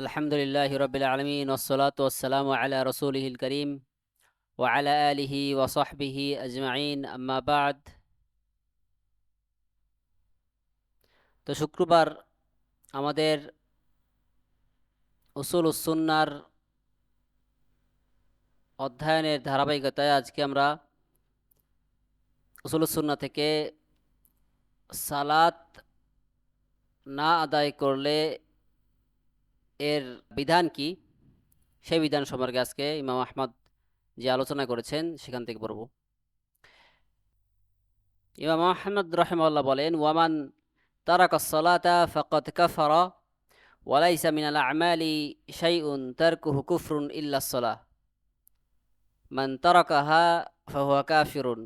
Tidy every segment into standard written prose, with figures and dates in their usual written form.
আলহামদুলিল্লাহ রবিল আলমিন ওসলাত ওসালাম আলা রসুলহিল করিম ওয়ালা আলিহি ওয়াসহবিহি আজমাইন আম্মা বাদ। তো শুক্রবার আমাদের উসুল উসুন্নার অধ্যয়নের ধারাবাহিকতায় আজকে আমরা উসুল উসুন্না থেকে সালাত না আদায় করলে এর বিধান কি, সেই বিধান সম্পর্কে আজকে ইমাম আহমদ যে আলোচনা করেছেন সেখান থেকে পড়ব। ইমাম আহমদ রাহিমাহুল্লাহ বলেন, ওয়ামান তারাকা সালাতা ফাকাদ কাফারা ওয়ালাইসা মিনাল আমালি শাইউন তারকুহু কুফরুন ইল্লা সালাহ মান তারাকাহা ফাহুয়া কাফিরুন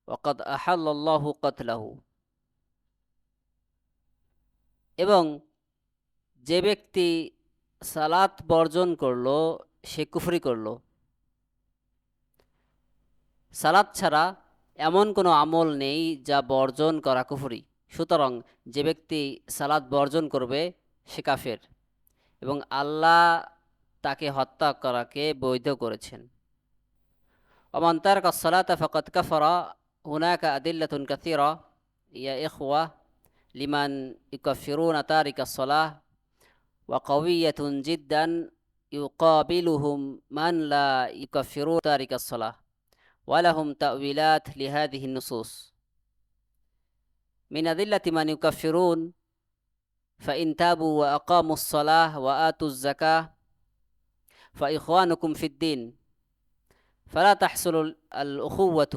ওয়াকাদ আহাল্লাল্লাহু কাতলাহু। এবং যে ব্যক্তি সালাত বর্জন করলো সে কুফরি করলো। সালাত ছাড়া এমন কোনো আমল নেই যা বর্জন করা কুফরি, সুতরাং যে ব্যক্তি সালাত বর্জন করবে সে কাফের এবং আল্লাহ তাকে হত্যা করাকে বৈধ করেছেন। ওমান তারাকা সালাতা ফাকাদ কাফারা হুনাকা আদিল্লাতুন কাসীরা ইয়া ইখওয়া লিমান ইউকাফিরুনা তারিকা সালাহ ওয়া কাওয়িয়াতুন জিদ্দান ইউকাবিলুহুম মান লা ইউকাফিরু তারিকা সালাহ ওয়া লাহুম তা'ওয়িলাত লিহাদিহি নুসুস মিন আদিল্লাতি মান ইউকাফিরুন ফাইন তাবু ওয়া আকামুস সালাহ ওয়া আতুজ যাকাহ ফাইখওয়ানুকুম ফিদ্দিন فلا تحصل الأخوة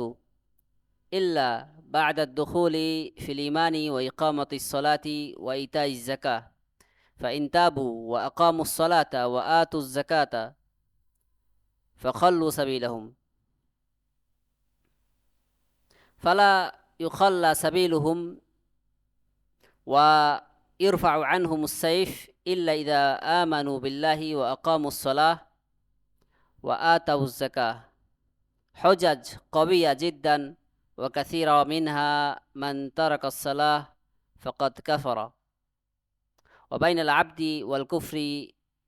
إلا بعد الدخول في الإيمان وإقامة الصلاة وإيتاء الزكاة فإن تابوا وأقاموا الصلاة وآتوا الزكاة فخلوا سبيلهم فلا يخلى سبيلهم ويرفع عنهم السيف إلا إذا آمنوا بالله وأقاموا الصلاة وآتوا الزكاة حجج قوية جدا وكثير منها من ترك الصلاة فقد كفر وبين العبد والكفر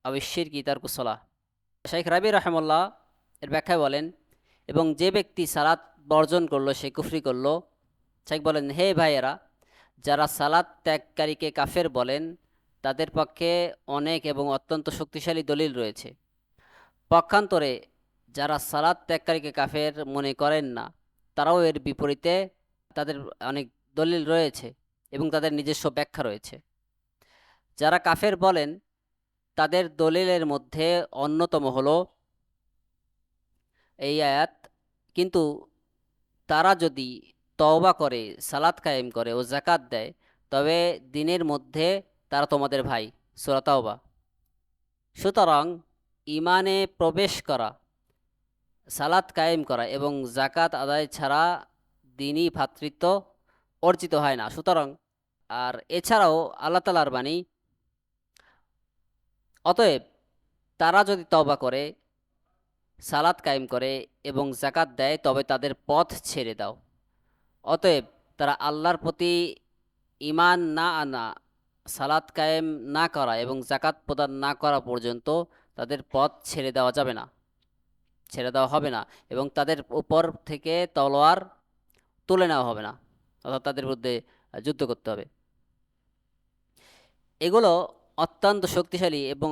أو الشرك ترك الصلاة। শেখ রাবি রাহিমাহুল্লাহ এর ব্যাখ্যায় বলেন, এবং যে ব্যক্তি সালাত বর্জন করলো সে কুফরি করলো। শেখ বলেন, হে ভাইয়েরা, যারা সালাত ত্যাগকারীকে কাফের বলেন তাদের পক্ষে অনেক এবং অত্যন্ত শক্তিশালী দলিল রয়েছে। পক্ষান্তরে যারা সালাত ত্যাগকারীকে কাফের মনে করেন না তারাও এর বিপরীতে তাদের অনেক দলিল রয়েছে এবং তাদের নিজস্ব ব্যাখ্যা রয়েছে। যারা কাফের বলেন তাদের দলিলের মধ্যে অন্যতম হলো এই আয়াত, কিন্তু তারা যদি তওবা করে, সালাত কায়েম করে ও যাকাত দেয় তবে দিনের মধ্যে তারা তোমাদের ভাই। সূরা তাওবা। সুতরাং ঈমানে প্রবেশ করা, সালাত কায়েম করা এবং যাকাত আদায় ছাড়া দ্বীনি ভ্রাতৃত্ব অর্জিত হয় না। সুতরাং আর এছাড়াও আল্লাহ তাআলার বাণী, অতএব তারা যদি তওবা করে, সালাত কায়েম করে এবং যাকাত দেয় তবে তাদের পথ ছেড়ে দাও। অতএব তারা আল্লাহর প্রতি ঈমান না আনা, সালাত কায়েম না করা এবং যাকাত প্রদান না করা পর্যন্ত তাদের পথ ছেড়ে দেওয়া যাবে না, ছেড়ে দেওয়া হবে না এবং তাদের উপর থেকে তলোয়ার তুলে নেওয়া হবে না, অর্থাৎ তাদের বিরুদ্ধে যুদ্ধ করতে হবে। এগুলো অত্যন্ত শক্তিশালী এবং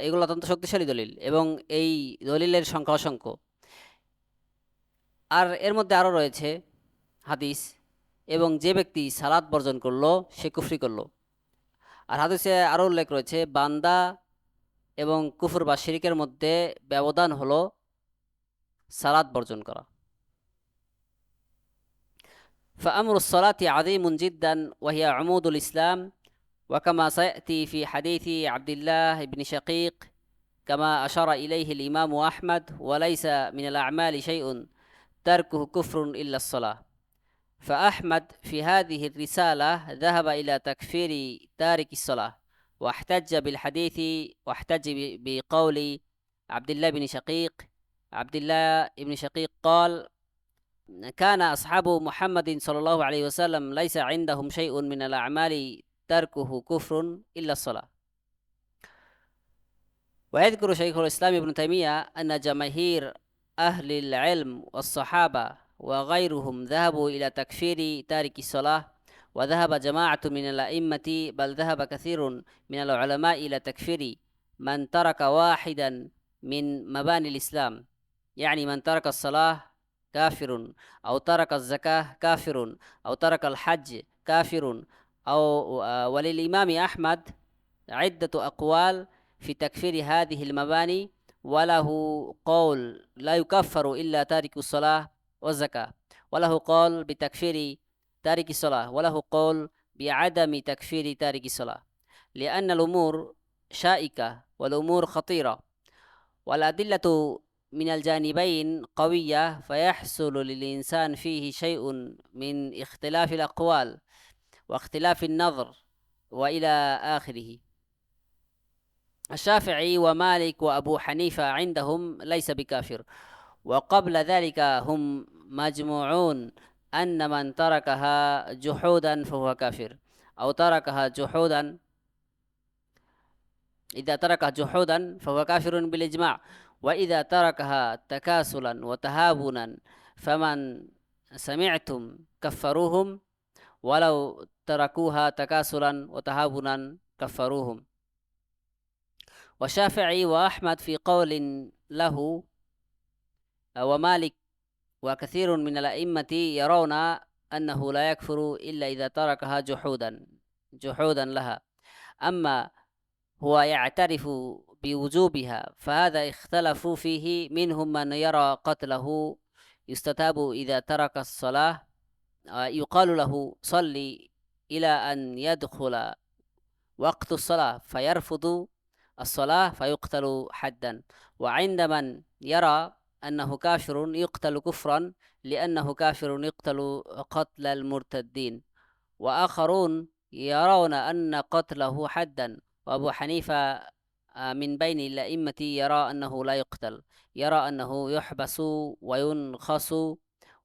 এগুলো অত্যন্ত শক্তিশালী দলিল এবং এই দলিলের সংখ্যা অসংখ্য। আর এর মধ্যে আরও রয়েছে হাদিস, এবং যে ব্যক্তি সালাত বর্জন করলো সে কুফরি করলো। আর হাদিসে আরও উল্লেখ রয়েছে, বান্দা এবং কুফর বা শিরকের মধ্যে ব্যবধান হলো সালাত বর্জন করা। فأمر الصلاة عظيم جدا وهي عمود الإسلام، وكما سيأتي في حديث عبد الله بن شقيق كما أشار إليه الإمام أحمد، وليس من الأعمال شيء تركه كفر إلا الصلاة. فأحمد في هذه الرسالة ذهب إلى تكفير تارك الصلاة واحتج بالحديث، واحتج بقول عبد الله بن شقيق. عبد الله بن شقيق قال: كان أصحاب محمد صلى الله عليه وسلم ليس عندهم شيء من الأعمال تركه كفر إلا الصلاة. ويذكر شيخ الإسلام ابن تيمية أن جماهير أهل العلم والصحابة وغيرهم ذهبوا إلى تكفير تارك الصلاة، وذهب جماعة من الأئمة بل ذهب كثير من العلماء إلى تكفير من ترك واحدا من مباني الإسلام، يعني من ترك الصلاة كافر، أو ترك الزكاة كافر، أو ترك الحج كافر، أو وللإمام أحمد عدة أقوال في تكفير هذه المباني، وله قول لا يكفر إلا تارك الصلاة والزكاة، وله قول بتكفير تارك الصلاة، وله قول بعدم تكفير تارك الصلاة، لأن الأمور شائكة والأمور خطيرة، والأدلة من الجانبين قوية، فيحصل للإنسان فيه شيء من اختلاف الأقوال واختلاف النظر وإلى آخره. الشافعي ومالك وأبو حنيفة عندهم ليس بكافر، وقبل ذلك هم مجموعون أن من تركها جحودا فهو كافر، أو تركها جحودا، إذا تركها جحودا فهو كافر بالإجماع، وإذا تركها تكاسلا وتهاونا فمن سمعتم كفروهم، ولو تركوها تكاسلا وتهاونا كفروهم. والشافعي وأحمد في قول له، ومالك وكثير من الأئمة يرون أنه لا يكفر إلا إذا تركها جحودا لها. أما هو يعترف بوجوبها فهذا اختلفوا فيه، منهم من يرى قتله يستتاب إذا ترك الصلاة، يقال له صلي إلى أن يدخل وقت الصلاة فيرفض الصلاة فيقتل حدا، وعند من يرى أنه كافر يقتل كفرا لأنه كافر يقتل قتل المرتدين، وآخرون يرون أن قتله حدا، وأبو حنيفة من بين الأئمة يرى أنه لا يقتل، يرى أنه يحبس وينخس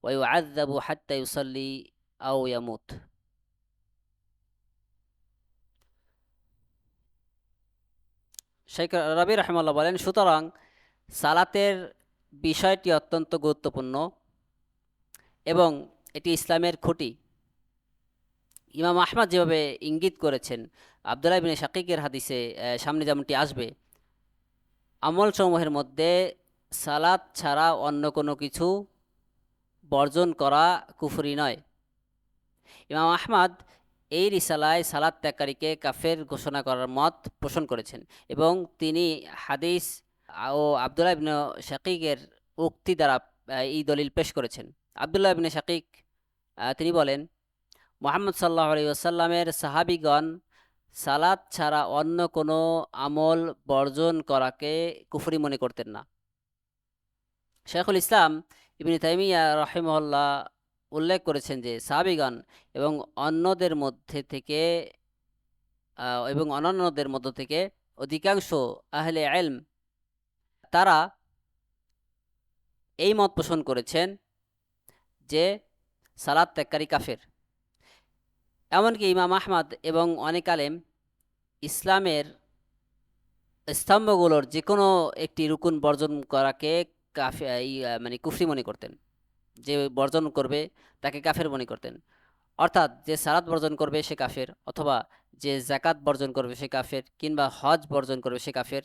ويعذب حتى يصلي أو يموت। শেখ রবি রহমাল্লাহ বলেন, সুতরাং সালাতের বিষয়টি অত্যন্ত গুরুত্বপূর্ণ এবং এটি ইসলামের খুঁটি। ইমাম আহমদ যেভাবে ইঙ্গিত করেছেন আব্দুল্লাহ ইবনে শাকিকের হাদিসে সামনে যেমনটি আসবে, আমল সমূহের মধ্যে সালাত ছাড়া অন্য কোনো কিছু বর্জন করা কুফরি নয়। ইমাম আহমদ এই রিসালায় সালাত ত্যাগকারীকে কাফের ঘোষণা করার মত পোষণ করেছেন, এবং তিনি হাদিস ও আব্দুল্লাহ ইবনে শাকিকের উক্তি দ্বারা এই দলিল পেশ করেছেন। আব্দুল্লাহ ইবনে শাকিক তিনি বলেন, মুহাম্মদ সাল্লাল্লাহু আলাইহি ওয়াসাল্লামের সাহাবীগণ সালাত ছাড়া অন্য কোনো আমল বর্জন করাকে কুফরি মনে করতেন না। শেখুল ইসলাম ইবনে তাইমিয়া রাহিমাহুল্লাহ উল্লেখ করেছেন যে সাহাবীগণ এবং অন্যদের মধ্যে থেকে অন্যান্যদের মধ্য থেকে অধিকাংশ আহলে ইলম তারা এই মত পোষণ করেছেন যে সালাত ত্যাগকারী কাফের। এমনকি ইমাম আহমদ এবং অনেক আলেম ইসলামের স্তম্ভগুলোর যে কোনো একটি রুকুন বর্জন করাকে মানে কুফরি মনে করতেন, যে বর্জন করবে তাকে কাফের মনে করতেন। অর্থাৎ যে সালাত বর্জন করবে সে কাফের, অথবা যে জাকাত বর্জন করবে সে কাফের, কিংবা হজ বর্জন করবে সে কাফের।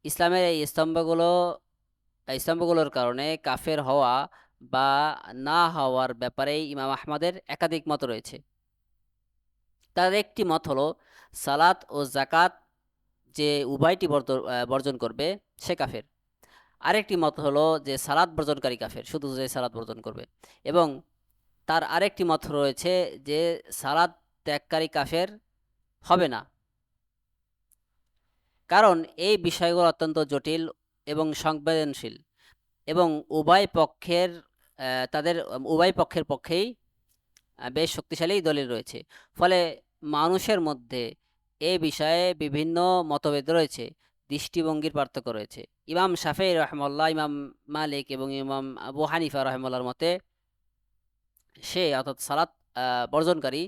ইসলামের এই স্তম্ভগুলোর কারণে কাফের হওয়া বা না হওয়ার ব্যাপারেই ইমাম আহমদের একাধিক মত রয়েছে। তার একটি মত হলো সালাত ও জাকাত যে উভয়টি বর্জন করবে সে কাফের। আরেকটি মত হলো যে সালাত বর্জনকারী কাফের, শুধু যে সালাত বর্জন করবে। এবং তার আরেকটি মত রয়েছে যে সালাত ত্যাগকারী কাফের হবে না, কারণ এই বিষয়গুলো অত্যন্ত জটিল এবং সংবেদনশীল, এবং উভয় পক্ষের পক্ষেই বেশ শক্তিশালী দলিল রয়েছে। ফলে মানুষের মধ্যে এ বিষয়ে বিভিন্ন মতভেদ রয়েছে, দৃষ্টিভঙ্গির পার্থক্য রয়েছে। ইমাম শাফিঈ রাহিমাহুল্লাহ, ইমাম মালিক এবং ইমাম আবু হানিফা রাহিমাহুল্লাহর মতে সে অর্থাৎ সালাত বর্জনকারী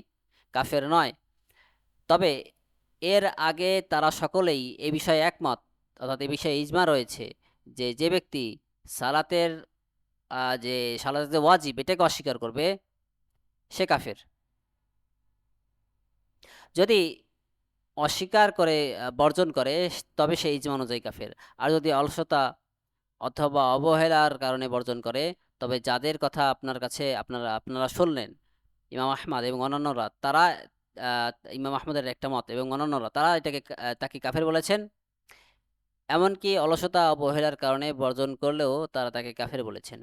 কাফের নয়। তবে এর আগে তারা সকলেই এ বিষয়ে একমত অর্থাৎ এই বিষয়ে ইজমা রয়েছে যে যে ব্যক্তি সালাতের যে সালাতের যে ওয়াজিব এটাকে অস্বীকার করবে সে কাফের। যদি অস্বীকার করে বর্জন করে তবে সে ইজমা অনুযায়ী কাফের। আর যদি অলসতা অথবা অবহেলার কারণে বর্জন করে তবে যাদের কথা আপনার কাছে আপনারা আপনারা শুনলেন ইমাম আহমদ এবং অন্যান্যরা তারা আহ, ইমাম আহমদের একটা মত এবং অন্যান্যরা তারা এটাকে তাকে কাফের বলেছেন। এমনকি অলসতা অবহেলার কারণে বর্জন করলেও তারা তাকে কাফের বলেছেন।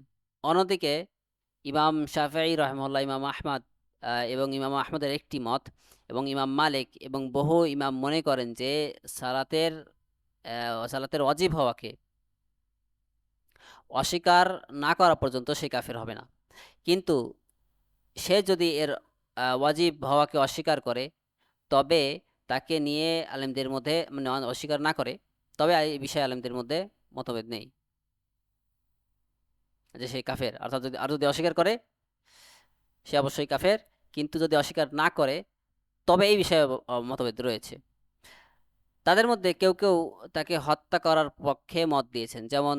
অন্যদিকে ইমাম শাফিঈ রহমুল্লাহ, ইমাম আহমদ এবং ইমাম আহমদের একটি মত এবং ইমাম মালিক এবং বহু ইমাম মনে করেন যে সালাতের সালাতের ওয়াজিব হওয়াকে অস্বীকার না করা পর্যন্ত সে কাফের হবে না। কিন্তু সে যদি এর ওয়াজিব হওয়াকে অস্বীকার করে তবে তাকে নিয়ে আলেমদের মধ্যে মানে অস্বীকার না করে তবে এই বিষয়ে আলেমদের মধ্যে মতভেদ নেই যে সে কাফের। অর্থাৎ যদি অস্বীকার করে সে অবশ্যই কাফের, কিন্তু যদি অস্বীকার না করে তবে এই বিষয়ে মতভেদ রয়েছে। তাদের মধ্যে কেউ কেউ তাকে হত্যা করার পক্ষে মত দিয়েছেন, যেমন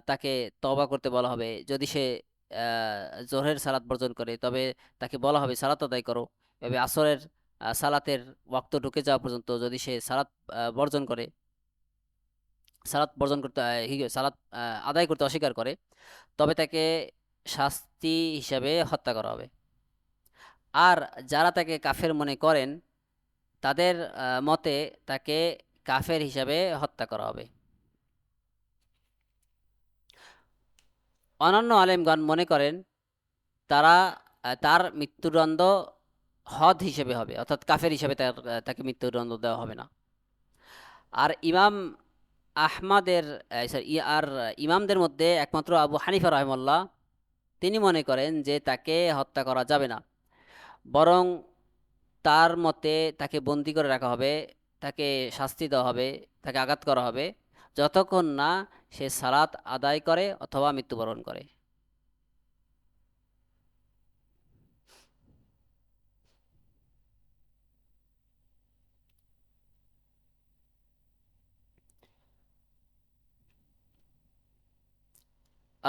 তাকে তওবা করতে বলা হবে। যদি সে জোহরের সালাত বর্জন করে তবে তাকে বলা হবে সালাত আদায় করো। এভাবে আসরের সালাতের ওয়াক্ত ঢুকে যাওয়া পর্যন্ত যদি সে সালাত বর্জন করে, সালাত বর্জন করতে সালাত আদায় করতে অস্বীকার করে তবে তাকে শাস্তি হিসাবে হত্যা করা হবে। আর যারা তাকে কাফের মনে করেন তাদের মতে তাকে কাফের হিসাবে হত্যা করা হবে। অন্যান্য আলেমগণ মনে করেন তারা তার মৃত্যুদণ্ড হদ হিসেবে হবে, অর্থাৎ কাফের হিসেবে তাকে মৃত্যুদণ্ড দেওয়া হবে না। আর ইমাম আহমাদের আর ইমামদের মধ্যে একমাত্র আবু হানিফা রহমাল্লাহ তিনি মনে করেন যে তাকে হত্যা করা যাবে না, বরং তার মতে তাকে বন্দি করে রাখা হবে, তাকে শাস্তি দেওয়া হবে, তাকে আঘাত করা হবে যতক্ষণ না সে সালাত আদায় করে অথবা মৃত্যুবরণ করে।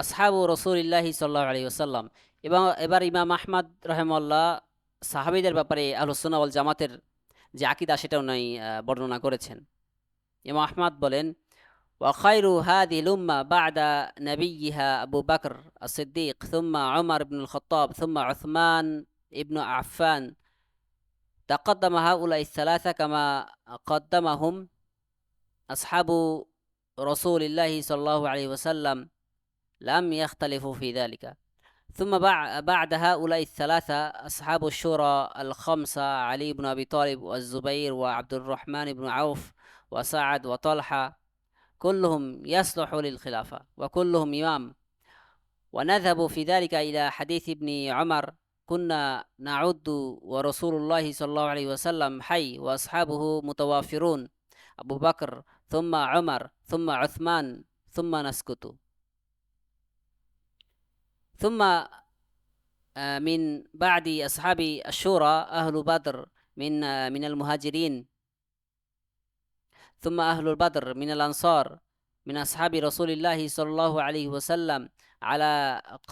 আসহাবু রসুলিল্লাহি সাল্লাল্লাহু আলাইহি ওয়াসাল্লাম। এবং এবার ইমাম আহমদ রহমাল্লাহ সাহাবীদের ব্যাপারে আহলুস সুন্নাহ ওয়াল জামাতের যে আকীদা সেটা উনি বর্ণনা করেছেন। ইমাম আহমদ বলেন, ওয়া খায়রু হাযিহিল উম্মাহ বা'দা নাবিয়্যিহা আবু বকর as-সিদ্দিক থুম্মা উমর ইবনুল খাত্তাব থুম্মা উসমান ইবনু আফফান তাকদ্দামা হাউলাই সালাসা কামা কদ্দামাহুম আসহাবু রাসূলিল্লাহি সাল্লাল্লাহু আলাইহি ওয়াসাল্লাম লাম ইয়াখতালিফু ফি যালিকা। ثم بعد هؤلاء الثلاثة أصحاب الشورى الخمسة علي بن أبي طالب والزبير وعبد الرحمن بن عوف وسعد وطلحة كلهم يصلح للخلافة وكلهم إمام. ونذهب في ذلك إلى حديث ابن عمر كنا نعد ورسول الله صلى الله عليه وسلم حي وأصحابه متوافرون أبو بكر ثم عمر ثم عثمان ثم نسكت. ثم من بعد أصحاب الشورى أهل بدر من المهاجرين، ثم أهل البدر من الأنصار من أصحاب رسول الله صلى الله عليه وسلم على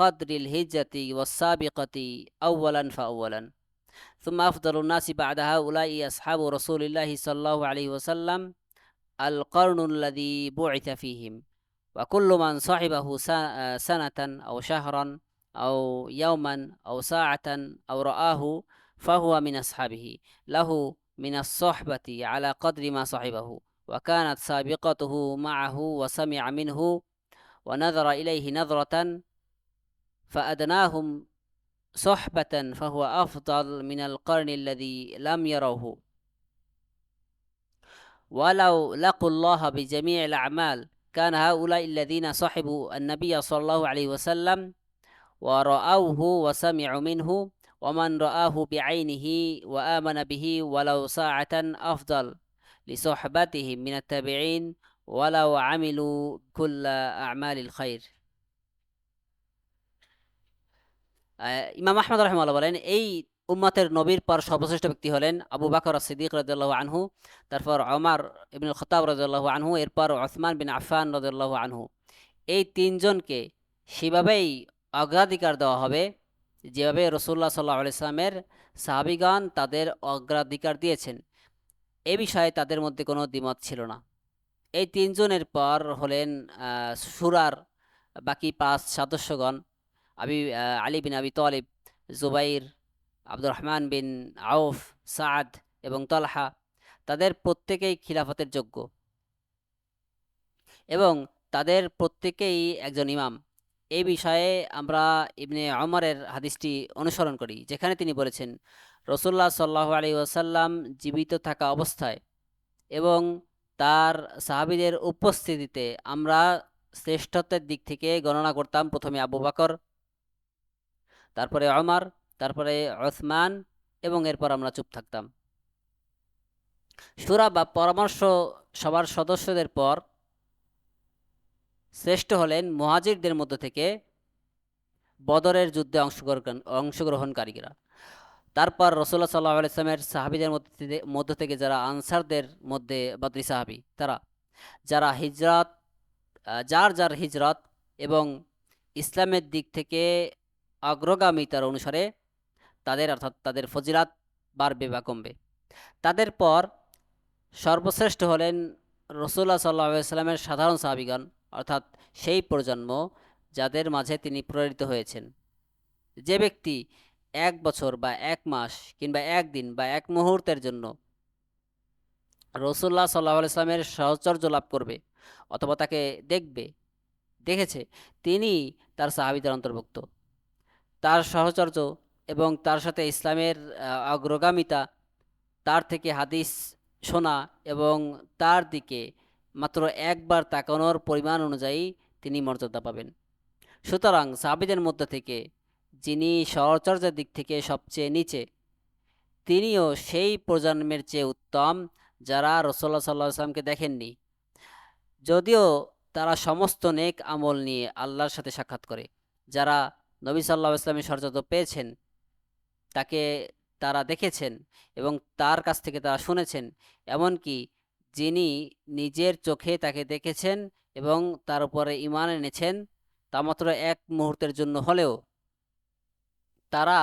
قدر الهجرة والسابقة أولا فأولا. ثم أفضل الناس بعد هؤلاء أصحاب رسول الله صلى الله عليه وسلم القرن الذي بعث فيهم، وكل من صحبه سنة أو شهرا أو يوما أو ساعة أو رآه فهو من أصحابه، له من الصحبة على قدر ما صحبه، وكانت سابقته معه وسمع منه ونظر إليه نظرة فأدناهم صحبة فهو أفضل من القرن الذي لم يروه، ولو لقوا الله بجميع الأعمال كان هؤلاء الذين صحبوا النبي صلى الله عليه وسلم ورأوه وسمعوا منه ومن رآه بعينه وآمن به ولو ساعة أفضل لصحبتهم من التابعين ولو عملوا كل أعمال الخير. ইমাম আহমদ রাহিমাহুল্লাহ বলেন এই উম্মতের নবীর পর সর্বশ্রেষ্ঠ ব্যক্তি হলেন আবু বকর সিদ্দিক রাদিয়াল্লাহু আনহু, তারপর ওমর ইবনুল খাত্তাব রাদিয়াল্লাহু আনহু, এরপর ওসমান বিন আফফান রাদিয়াল্লাহু আনহু। এই তিনজনকে সেভাবেই অগ্রাধিকার দেওয়া হবে যেভাবে রাসূলুল্লাহ সাল্লাল্লাহু আলাইহি সাল্লামের সাহাবীগণ তাদের অগ্রাধিকার দিয়েছেন। এ বিষয়ে তাদের মধ্যে কোনো দ্বিমত ছিল না। এই তিনজনের পর হলেন সূরার বাকি 5 সদস্যগণ, আলী বিন আবি তালিব, জুবাইর, আব্দুর রহমান বিন আউফ, সাদ এবং তলহা। তাদের প্রত্যেকেই খিলাফতের যোগ্য এবং তাদের প্রত্যেকেই একজন ইমাম। এই বিষয়ে আমরা ইবনে ওমরের হাদিসটি অনুসরণ করি, যেখানে তিনি বলেছেন, রাসূলুল্লাহ সাল্লাল্লাহু আলাইহি ওয়াসাল্লাম জীবিত থাকা অবস্থায় এবং তার সাহাবীদের উপস্থিতিতে আমরা শ্রেষ্ঠত্বের দিক থেকে গণনা করতাম প্রথমে আবু বকর, তারপরে ওমর, তারপরে ওসমান এবং এরপর আমরা চুপ থাকতাম। শূরা বা পরামর্শ সবার সদস্যদের পর শ্রেষ্ঠ হলেন মুহাজিরদের মধ্য থেকে বদরের যুদ্ধে অংশগ্রহণকারীরা। তারপর রাসূলুল্লাহ সাল্লাল্লাহু আলাইহি ওয়াসাল্লামের সাহাবীদের মধ্য থেকে যারা আনসারদের মধ্যে বদরি সাহাবী, তারা যারা হিজরত যার হিজরত এবং ইসলামের দিক থেকে অগ্রগামিতার অনুসারে তাদের অর্থাৎ তাদের ফজিলাত বাড়বে বা কমবে। তাদের পর সর্বশ্রেষ্ঠ হলেন রাসূলুল্লাহ সাল্লাল্লাহু আলাইহি ওয়াসাল্লামের সাধারণ সাহাবীগণ, অর্থাৎ সেই প্রজন্ম যাদের মাঝে তিনি প্রেরিত হয়েছেন। যে ব্যক্তি 1 বছর বা 1 মাস কিংবা 1 দিন বা 1 মুহূর্তের জন্য রাসূলুল্লাহ সাল্লাল্লাহু আলাইহি ওয়াসাল্লামের সাহচর্য লাভ করবে অথবা তাকে দেখেছে, তিনি তার সাহাবীদের অন্তর্ভুক্ত। তার সাহচর্য এবং তার সাথে ইসলামের অগ্রগামিতা, তার থেকে হাদিস শোনা এবং তার দিকে মাত্র একবার তাকানোর পরিমাণ অনুযায়ী তিনি মর্যাদা পাবেন। সুতরাং সাহাবীদের মধ্য থেকে যিনি সাহচর্যের দিক থেকে সবচেয়ে নিচে, তিনিও সেই প্রজন্মের চেয়ে উত্তম যারা রাসূলুল্লাহ সাল্লাল্লাহু আলাইহি ওয়াসাল্লামকে দেখেননি, যদিও তারা সমস্ত নেক আমল নিয়ে আল্লাহর সাথে সাক্ষাৎ করে। যারা নবী সাল্লাল্লাহু আলাইহি ওয়াসাল্লামের সাহচর্য পেয়েছেন, তাকে তারা দেখেছেন এবং তার কাছ থেকে তারা শুনেছেন, এমনকি যিনি নিজের চোখে তাকে দেখেছেন এবং তার উপরে ঈমান এনেছেন, তা মাত্র 1 মুহূর্তের জন্য হলেও, তারা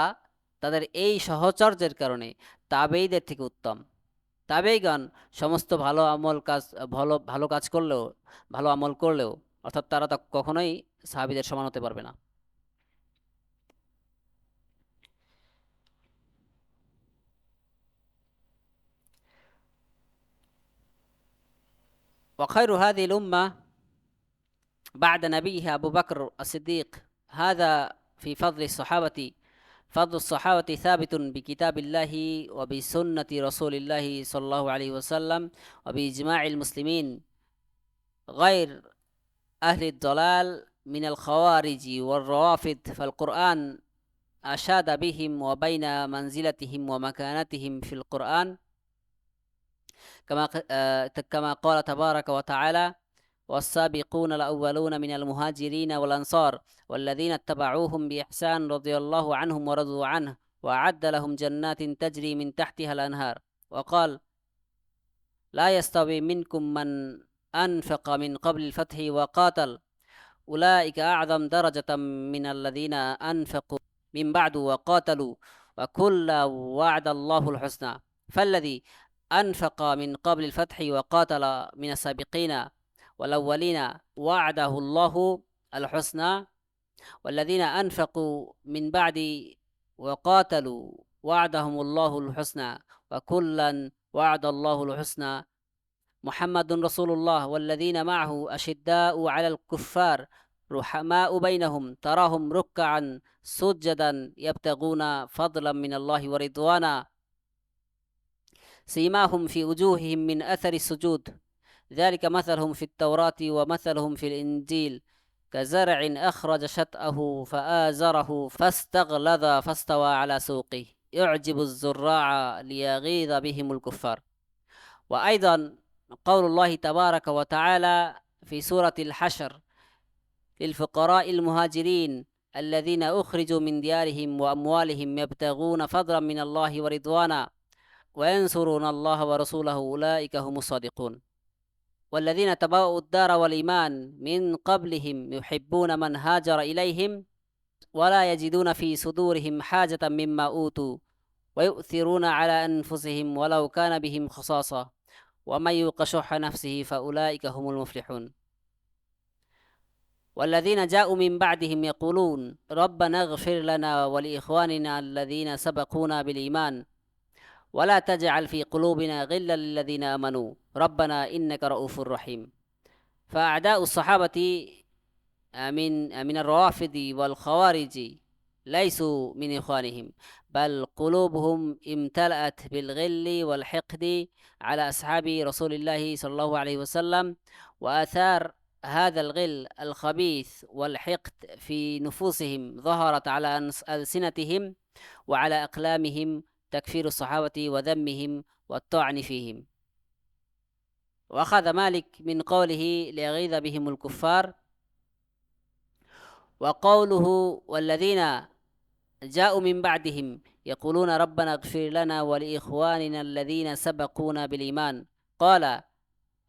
তাদের এই সাহচর্যের কারণে তাবেঈদের থেকে উত্তম। তাবেঈগণ সমস্ত ভালো কাজ করলেও, ভালো আমল করলেও, অর্থাৎ তারা তা কখনোই সাহাবীদের সমান হতে পারবে না। وخير هذه الأمة بعد نبيها أبو بكر الصديق. هذا في فضل الصحابة ثابت بكتاب الله وبسنة رسول الله صلى الله عليه وسلم وبإجماع المسلمين غير أهل الضلال من الخوارج والروافض. فالقرآن أشاد بهم وبين منزلتهم ومكانتهم في القرآن كما قال تبارك وتعالى: والسابقون الأولون من المهاجرين والأنصار والذين اتبعوهم بإحسان رضي الله عنهم ورضوا عنه وأعد لهم جنات تجري من تحتها الأنهار. وقال: لا يستوي منكم من أنفق من قبل الفتح وقاتل أولئك أعظم درجة من الذين أنفقوا من بعد وقاتلوا وكلا وعد الله الحسنى. فالذي أنفق من قبل الفتح وقاتل من السابقين والأولين وعده الله الحسنى، والذين أنفقوا من بعد وقاتلوا وعدهم الله الحسنى وكلا وعد الله الحسنى. محمد رسول الله والذين معه أشداء على الكفار رحماء بينهم تراهم ركعا سجدا يبتغون فضلا من الله ورضوانا سيماهم في وجوههم من أثر السجود ذلك مثلهم في التوراة ومثلهم في الإنجيل كزرع أخرج شطأه فآزره فاستغلظ فاستوى على سوقه يعجب الزراع ليغيظ بهم الكفار. وأيضا قول الله تبارك وتعالى في سورة الحشر: للفقراء المهاجرين الذين أخرجوا من ديارهم وأموالهم يبتغون فضلا من الله ورضوانا وينصرون الله ورسوله أولئك هم الصادقون والذين تبوأوا الدار والإيمان من قبلهم يحبون من هاجر إليهم ولا يجدون في صدورهم حاجة مما أوتوا ويؤثرون على أنفسهم ولو كان بهم خصاصة ومن يوق شح نفسه فأولئك هم المفلحون والذين جاءوا من بعدهم يقولون ربنا اغفر لنا ولإخواننا الذين سبقونا بالإيمان ولا تجعل في قلوبنا غلا للذين آمنوا ربنا إنك رؤوف رحيم فأعداء الصحابة من الروافض والخوارج ليسوا من إخوانهم بل قلوبهم امتلأت بالغل والحقد على أصحاب رسول الله صلى الله عليه وسلم وآثار هذا الغل الخبيث والحقد في نفوسهم ظهرت على ألسنتهم وعلى أقلامهم تكفير الصحابة وذمهم والطعن فيهم وأخذ مالك من قوله ليغيظ بهم الكفار وقوله والذين جاءوا من بعدهم يقولون ربنا اغفر لنا ولإخواننا الذين سبقونا بالإيمان قال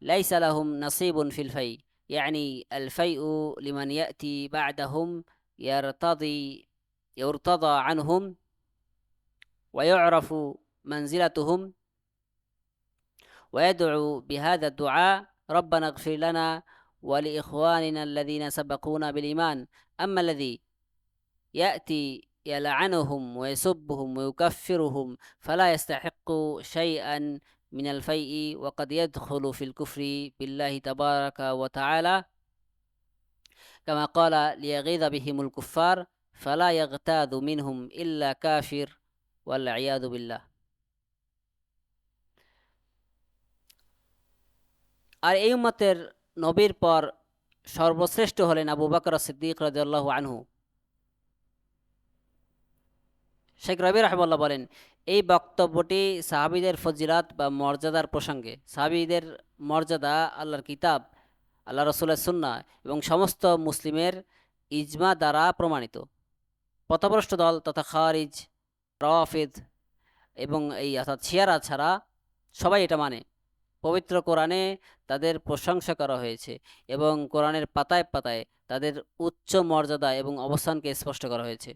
ليس لهم نصيب في الفيء يعني الفيء لمن يأتي بعدهم يرتضى عنهم ويعرف منزلتهم ويدعو بهذا الدعاء ربنا اغفر لنا ولإخواننا الذين سبقونا بالإيمان أما الذي يأتي يلعنهم ويسبهم ويكفرهم فلا يستحق شيئا من الفيء وقد يدخل في الكفر بالله تبارك وتعالى كما قال ليغيظ بهم الكفار فلا يغتاظ منهم إلا كافر والعياذ بالله আর এই উম্মতের নবীর পর সর্বশ্রেষ্ঠ হলেন আবু বকর সিদ্দিক রাদিয়াল্লাহু আনহু শেখ রবি রাহমাহুল্লাহ বলেন এই বক্তব্যটি সাহাবীদের ফজিলত বা মর্যাদার প্রসঙ্গে সাহাবীদের মর্যাদা আল্লাহর কিতাব আল্লাহ রাসূলের সুন্নাহ এবং সমস্ত মুসলিমের ইজমা দ্বারা প্রমাণিত পথভ্রষ্ট দল তথা খারিজ রাফিদ এবং এই অর্থাৎ শিয়ারা ছাড়া সবাই এটা মানে পবিত্র কোরআনে তাদের প্রশংসা করা হয়েছে এবং কোরআনের পাতায় পাতায় তাদের উচ্চ মর্যাদা এবং অবস্থানকে স্পষ্ট করা হয়েছে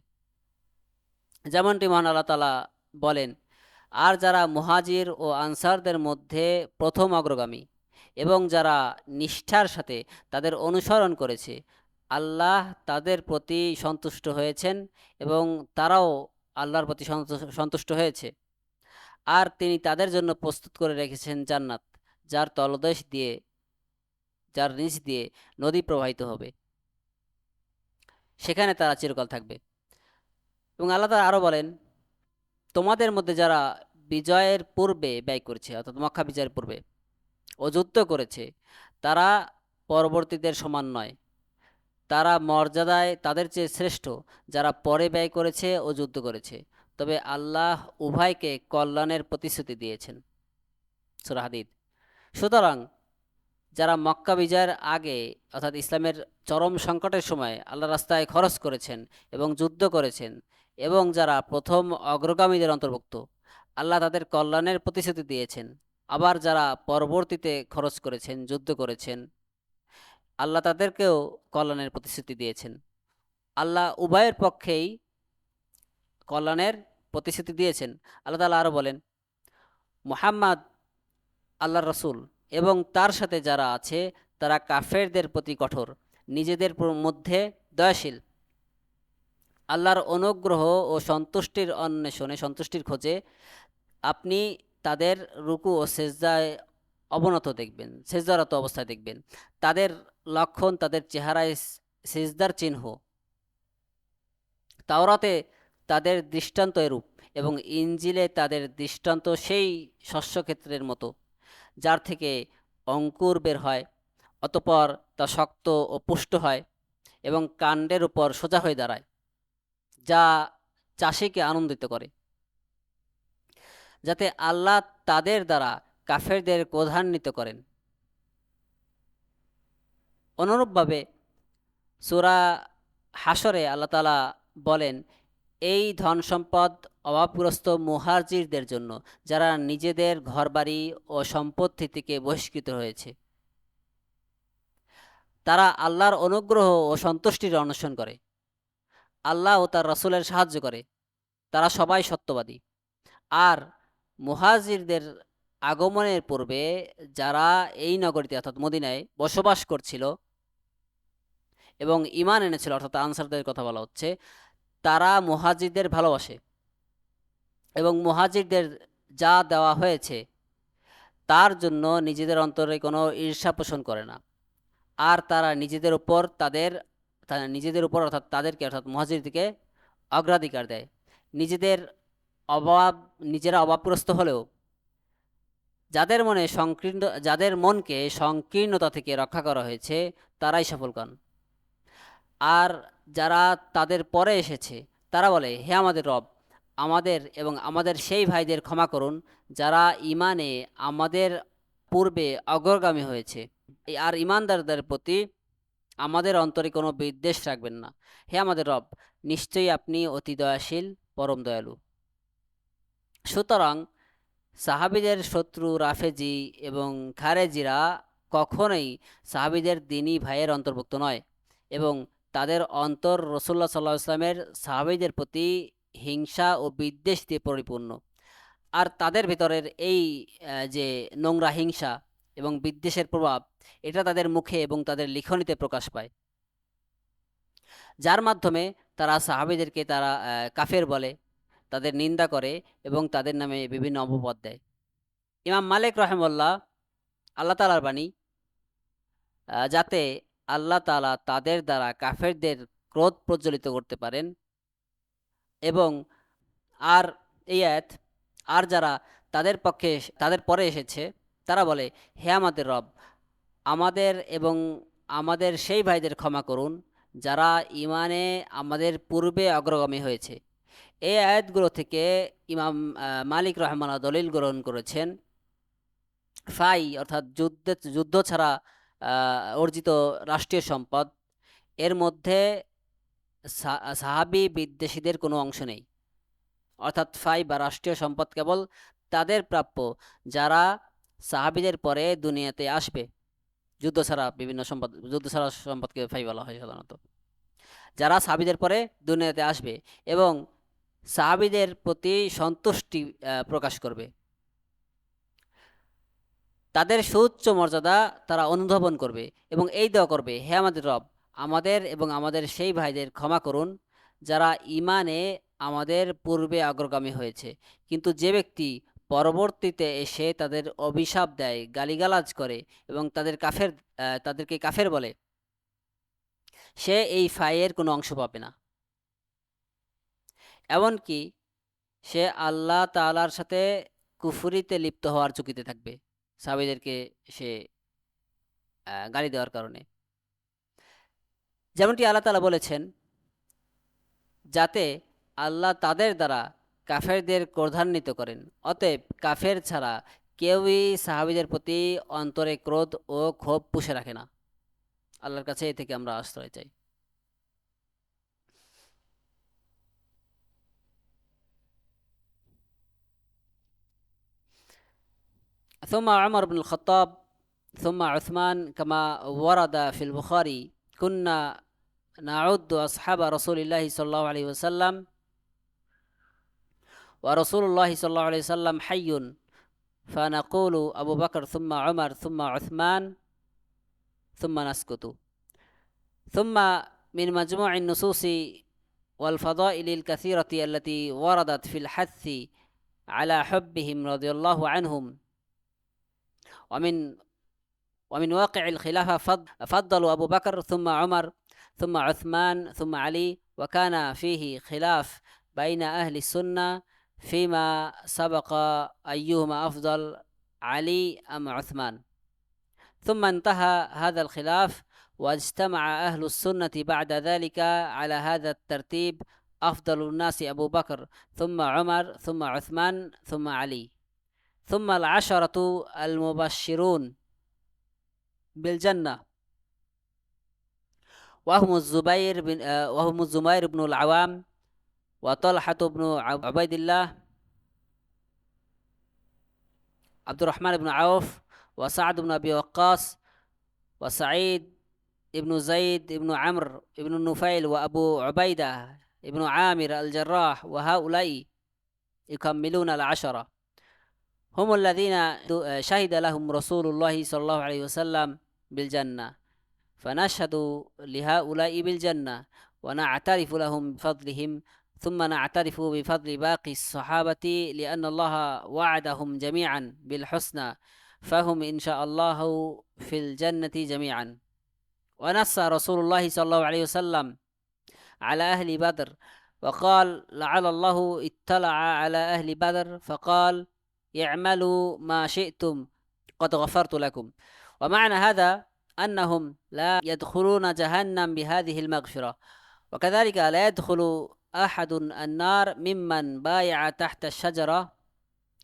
যেমনটি মহান আল্লাহ তাআলা বলেন আর যারা মুহাজির ও আনসারদের মধ্যে প্রথম অগ্রগামী এবং যারা নিষ্ঠার সাথে তাদের অনুসরণ করেছে আল্লাহ তাদের প্রতি সন্তুষ্ট হয়েছেন এবং তারাও আল্লাহর প্রতি সন্তুষ্ট হয়েছে আর তিনি তাদের জন্য প্রস্তুত করে রেখেছেন জান্নাত যার তলদেশ দিয়ে যার নিচ দিয়ে নদী প্রবাহিত হবে সেখানে তারা চিরকাল থাকবে এবং আল্লাহ তাআলা আরও বলেন তোমাদের মধ্যে যারা বিজয়ের পূর্বে ব্যয় করেছে অর্থাৎ মক্কা বিজয়ের পূর্বে ও যুদ্ধ করেছে তারা পরবর্তীদের সমান নয় তারা মর্যাদায় তাদের চেয়ে শ্রেষ্ঠ যারা পরে ব্যয় করেছে ও যুদ্ধ করেছে তবে আল্লাহ উভয়কে কল্যাণের প্রতিশ্রুতি দিয়েছেন সূরা হাদিদ সুতরাং যারা মক্কা বিজয়ের আগে অর্থাৎ ইসলামের চরম সংকটের সময় আল্লাহর রাস্তায় খরচ করেছেন এবং যুদ্ধ করেছেন এবং যারা প্রথম অগ্রগামীদের অন্তর্ভুক্ত আল্লাহ তাদের কল্যাণের প্রতিশ্রুতি দিয়েছেন আবার যারা পরবর্তীতে খরচ করেছেন যুদ্ধ করেছেন আল্লাহ তাদেরকেও কল্যাণের প্রতিশ্রুতি দিয়েছেন আল্লাহ উভয়ের পক্ষেই কল্যাণের প্রতিশ্রুতি দিয়েছেন আল্লাহ তাআলা আরও বলেন মুহাম্মদ আল্লাহর রাসূল এবং তার সাথে যারা আছে তারা কাফেরদের প্রতি কঠোর নিজেদের মধ্যে দয়াশীল আল্লাহর অনুগ্রহ ও সন্তুষ্টির অন্বেষণে সন্তুষ্টির খোঁজে আপনি তাদের রুকু ও সেজদায় অবনত দেখবেন সেজদারত অবস্থায় দেখবেন তাদের লক্ষণ তাদের চেহারায় সেজদার চিহ্ন তাওরাতে তাদের দৃষ্টান্ত এরূপ এবং ইনজিলে তাদের দৃষ্টান্ত সেই শস্যক্ষেত্রের মতো যার থেকে অঙ্কুর বের হয় অতঃপর তা শক্ত ও পুষ্ট হয় এবং কাণ্ডের উপর সোজা হয়ে দাঁড়ায় যা চাষিকে আনন্দিত করে যাতে আল্লাহ তাদের দ্বারা কাফেরদের ক্রোধান্বিত করেন অনুরূপভাবে সূরা হাসরে আল্লাহ তাআলা বলেন, এই ধন সম্পদ অভাবগ্রস্ত মুহাজিরদের জন্য যারা নিজেদের ঘরবাড়ি ও সম্পত্তি থেকে বহিষ্কৃত হয়েছে। তারা আল্লাহর অনুগ্রহ ও সন্তুষ্টির অন্বেষণ করে, আল্লাহ ও তার রাসূলের সাহায্য করে। তারা সবাই সত্যবাদী। আর মুহাজিরদের আগমনের পূর্বে যারা এই নগরীতে অর্থাৎ মদিনায় বসবাস করছিল এবং ঈমান এনেছিল, অর্থাৎ আনসারদের কথা বলা হচ্ছে, তারা মুহাজিরদের ভালোবাসে এবং মুহাজিরদের যা দেওয়া হয়েছে তার জন্য নিজেদের অন্তরে কোনো ঈর্ষা পোষণ করে না। আর তারা নিজেদের উপর অর্থাৎ তাদেরকে অর্থাৎ মুহাজিরদেরকে অগ্রাধিকার দেয়। নিজেদের অভাব নিজেরা অভাবগ্রস্ত হলেও যাদের মনকে সংকীর্ণতা থেকে রক্ষা করা হয়েছে তারাই সফলকাম। আর যারা তাদের পরে এসেছে তারা বলে, হে আমাদের রব, আমাদের এবং আমাদের সেই ভাইদের ক্ষমা করুন যারা ঈমানে আমাদের পূর্বে অগ্রগামী হয়েছে। আর ঈমানদারদের প্রতি আমাদের অন্তরে কোনো বিদ্বেষ রাখবেন না। হে আমাদের রব, নিশ্চয়ই আপনি অতি দয়াশীল, পরম দয়ালু। সুতরাং সাহাবীদের শত্রু রাফেজি এবং খারেজিরা কখনোই সাহাবীদের দ্বীনী ভাইয়ের অন্তর্ভুক্ত নয় এবং তাদের অন্তর রাসূলুল্লাহ সাল্লাল্লাহু আলাইহি ওয়াসাল্লামের সাহাবীদের প্রতি হিংসা ও বিদ্বেষ দিয়ে পরিপূর্ণ। আর তাদের ভেতরের এই যে নোংরা হিংসা এবং বিদ্বেষের প্রভাব, এটা তাদের মুখে এবং তাদের লিখনিতে প্রকাশ পায়, যার মাধ্যমে তারা সাহাবীদেরকে কাফের বলে, তাদের নিন্দা করে এবং তাদের নামে বিভিন্ন অপবাদ দেয়। ইমাম মালিক রহিমাহুল্লাহ, আল্লাহ তাআলার বাণী, যাতে আল্লাহ তাআলা তাদের দ্বারা কাফেরদের ক্রোধ প্রজ্বলিত করতে পারেন। এবং আর এই আয়াত, আর যারা তাদের পরে এসেছে তারা বলে, হে আমাদের রব, আমাদের এবং আমাদের সেই ভাইদের ক্ষমা করুন যারা ঈমানে আমাদের পূর্বে অগ্রগামী হয়েছে। এই আয়াতগুলো থেকে ইমাম মালিক রহমাল্লাহ দলিল গ্রহণ করেছেন, ফাই অর্থাৎ যুদ্ধ ছাড়া অর্জিত রাষ্ট্রীয় সম্পদ, এর মধ্যে সাহাবী বিদ্বেষীদের কোনো অংশ নেই। অর্থাৎ ফাই বা রাষ্ট্রীয় সম্পদ কেবল তাদের প্রাপ্য যারা সাহাবীদের পরে দুনিয়াতে আসবে। যুদ্ধ ছাড়া সম্পদকে ফাই বলা হয় সাধারণত। যারা সাহাবীদের পরে দুনিয়াতে আসবে এবং সাহাবীদের প্রতি সন্তুষ্টি প্রকাশ করবে, তাদের সুউচ্চ মর্যাদা তারা অনুধাবন করবে এবং এই দোয়া করবে, হে আমাদের রব, আমাদের এবং আমাদের সেই ভাইদের ক্ষমা করুন যারা ঈমানে আমাদের পূর্বে অগ্রগামী হয়েছে। কিন্তু যে ব্যক্তি পরবর্তীতে এসে তাদের অভিশাপ দেয়, গালিগালাজ করে এবং তাদেরকে কাফের বলে, সে এই ফাইয়ের কোনো অংশ পাবে না। এমনকি সে আল্লাহ তাআলার সাথে কুফরিতে লিপ্ত হওয়ার ঝুঁকিতে থাকবে, সাহাবীদেরকে সে গালি দেওয়ার কারণে। যেমনটি আল্লাহ তাআলা বলেছেন, যাতে আল্লাহ তাদের দ্বারা কাফেরদের ক্রোধান্বিত করেন। অতএব কাফের ছাড়া কেউই সাহাবীদের প্রতি অন্তরে ক্রোধ ও ক্ষোভ পুষে রাখে না। আল্লাহর কাছে এ থেকে আমরা আশ্রয় চাই। ثم عمر بن الخطاب ثم عثمان كما ورد في البخاري كنا نعد أصحاب رسول الله صلى الله عليه وسلم ورسول الله صلى الله عليه وسلم حي فنقول أبو بكر ثم عمر ثم عثمان ثم نسكت. ثم من مجموع النصوص والفضائل الكثيرة التي وردت في الحث على حبهم رضي الله عنهم ومن واقع الخلافة فضلوا أبو بكر ثم عمر ثم عثمان ثم علي، وكان فيه خلاف بين أهل السنة فيما سبق أيهما أفضل، علي أم عثمان. ثم انتهى هذا الخلاف واجتمع أهل السنة بعد ذلك على هذا الترتيب: أفضل الناس أبو بكر ثم عمر ثم عثمان ثم علي، ثم العشرة المبشرون بالجنة، وهم الزبير بن العوام وطلحة بن عبيد الله عبد الرحمن بن عوف وسعد بن أبي وقاص وسعيد ابن زيد ابن عمرو ابن النفيل وأبو عبيدة ابن عامر الجراح، وهؤلاء يكملون العشرة، هم الذين شهد لهم رسول الله صلى الله عليه وسلم بالجنة، فنشهد لهؤلاء بالجنة ونعترف لهم بفضلهم، ثم نعترف بفضل باقي الصحابة لأن الله وعدهم جميعا بالحسنى، فهم إن شاء الله في الجنة جميعا. ونص رسول الله صلى الله عليه وسلم على أهل بدر وقال لعل الله اطلع على أهل بدر فقال اعملوا ما شئتم قد غفرت لكم. ومعنى هذا أنهم لا يدخلون جهنم بهذه المغفرة، وكذلك لا يدخل أحد النار ممن بايع تحت الشجرة،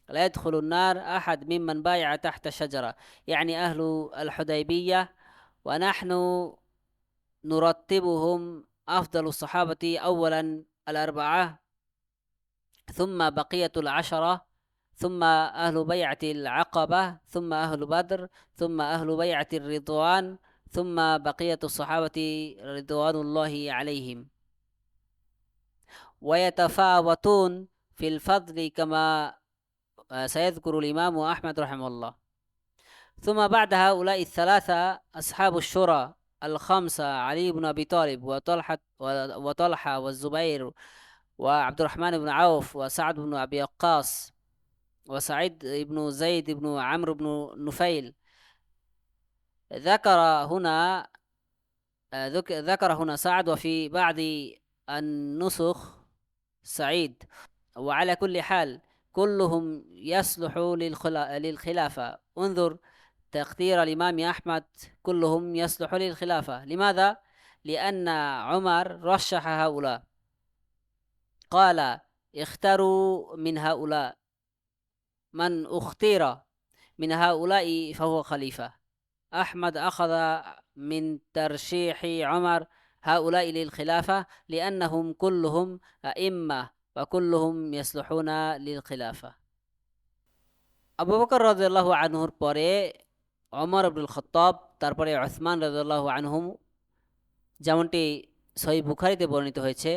لا يدخل النار أحد ممن بايع تحت الشجرة، يعني أهل الحديبية، ونحن نرتبهم أفضل الصحابة أولا الأربعة، ثم بقية العشرة، ثم أهل بيعة العقبة، ثم أهل بدر، ثم أهل بيعة الرضوان، ثم بقية الصحابة رضوان الله عليهم، ويتفاوتون في الفضل كما سيذكر الإمام أحمد رحمه الله. ثم بعد هؤلاء الثلاثة أصحاب الشورى الخمسة علي بن أبي طالب وطلحة والزبير وعبد الرحمن بن عوف وسعد بن أبي وقاص وسعيد بن زيد بن عمرو بن نفيل. ذكر هنا سعد، وفي بعض النسخ سعيد. وعلى كل حال كلهم يصلح للخلافة. انظر تقدير الإمام أحمد، كلهم يصلح للخلافة. لماذا؟ لأن عمر رشح هؤلاء، قال اختاروا من هؤلاء، من اختير من هؤلاء فهو خليفة. أحمد أخذ من ترشيح عمر هؤلاء للخلافة لأنهم كلهم أئمة وكلهم يصلحون للخلافة। আবু বকর রাদিয়াল্লাহু আনহুর পরে ওমর ইবনুল খাত্তাব, তারপরে উসমান রাদিয়াল্লাহু আনহুম, যেমনটি সহিহ বুখারীতে বর্ণিত হয়েছে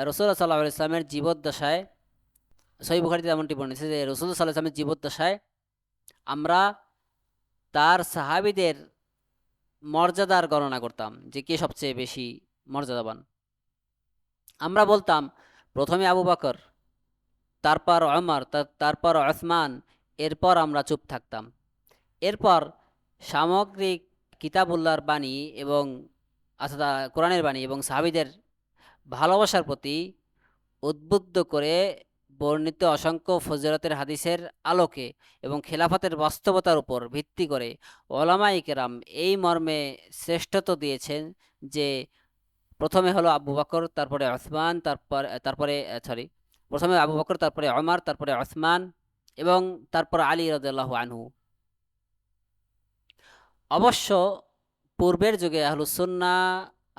রাসূলুল্লাহ সাল্লাল্লাহু আলাইহি ওয়াসাল্লামের জীবদ্দশায়, সহিহ বুখারীতে যেমনটি বর্ণিত হয়েছে যে রাসূলুল্লাহ সাল্লাল্লাহু আলাইহি ওয়াসাল্লামের জীবদ্দশায় আমরা তার সাহাবীদের মর্যাদার গণনা করতাম যে কে সবচেয়ে বেশি মর্যাদাবান। আমরা বলতাম প্রথমে আবু বকর, তারপর ওমর, তারপর উসমান, এরপর আমরা চুপ থাকতাম। এরপর সামগ্রিক কিতাবুল্লাহর বাণী এবং অর্থাৎ কোরআনের বাণী এবং সাহাবীদের ভালোবাসার প্রতি উদ্বুদ্ধ করে বর্ণিত অসংখ্য ফজিলতের হাদিসের আলোকে এবং খেলাফতের বাস্তবতার উপর ভিত্তি করে ওলামায়ে কেরাম এই মর্মে শ্রেষ্ঠত্ব দিয়েছেন যে প্রথমে হলো আবু বকর, তারপরে উসমান, প্রথমে আবু বকর, তারপরে ওমর, তারপরে উসমান এবং তারপর আলী রাদিয়াল্লাহু আনহু। অবশ্য পূর্বের যুগে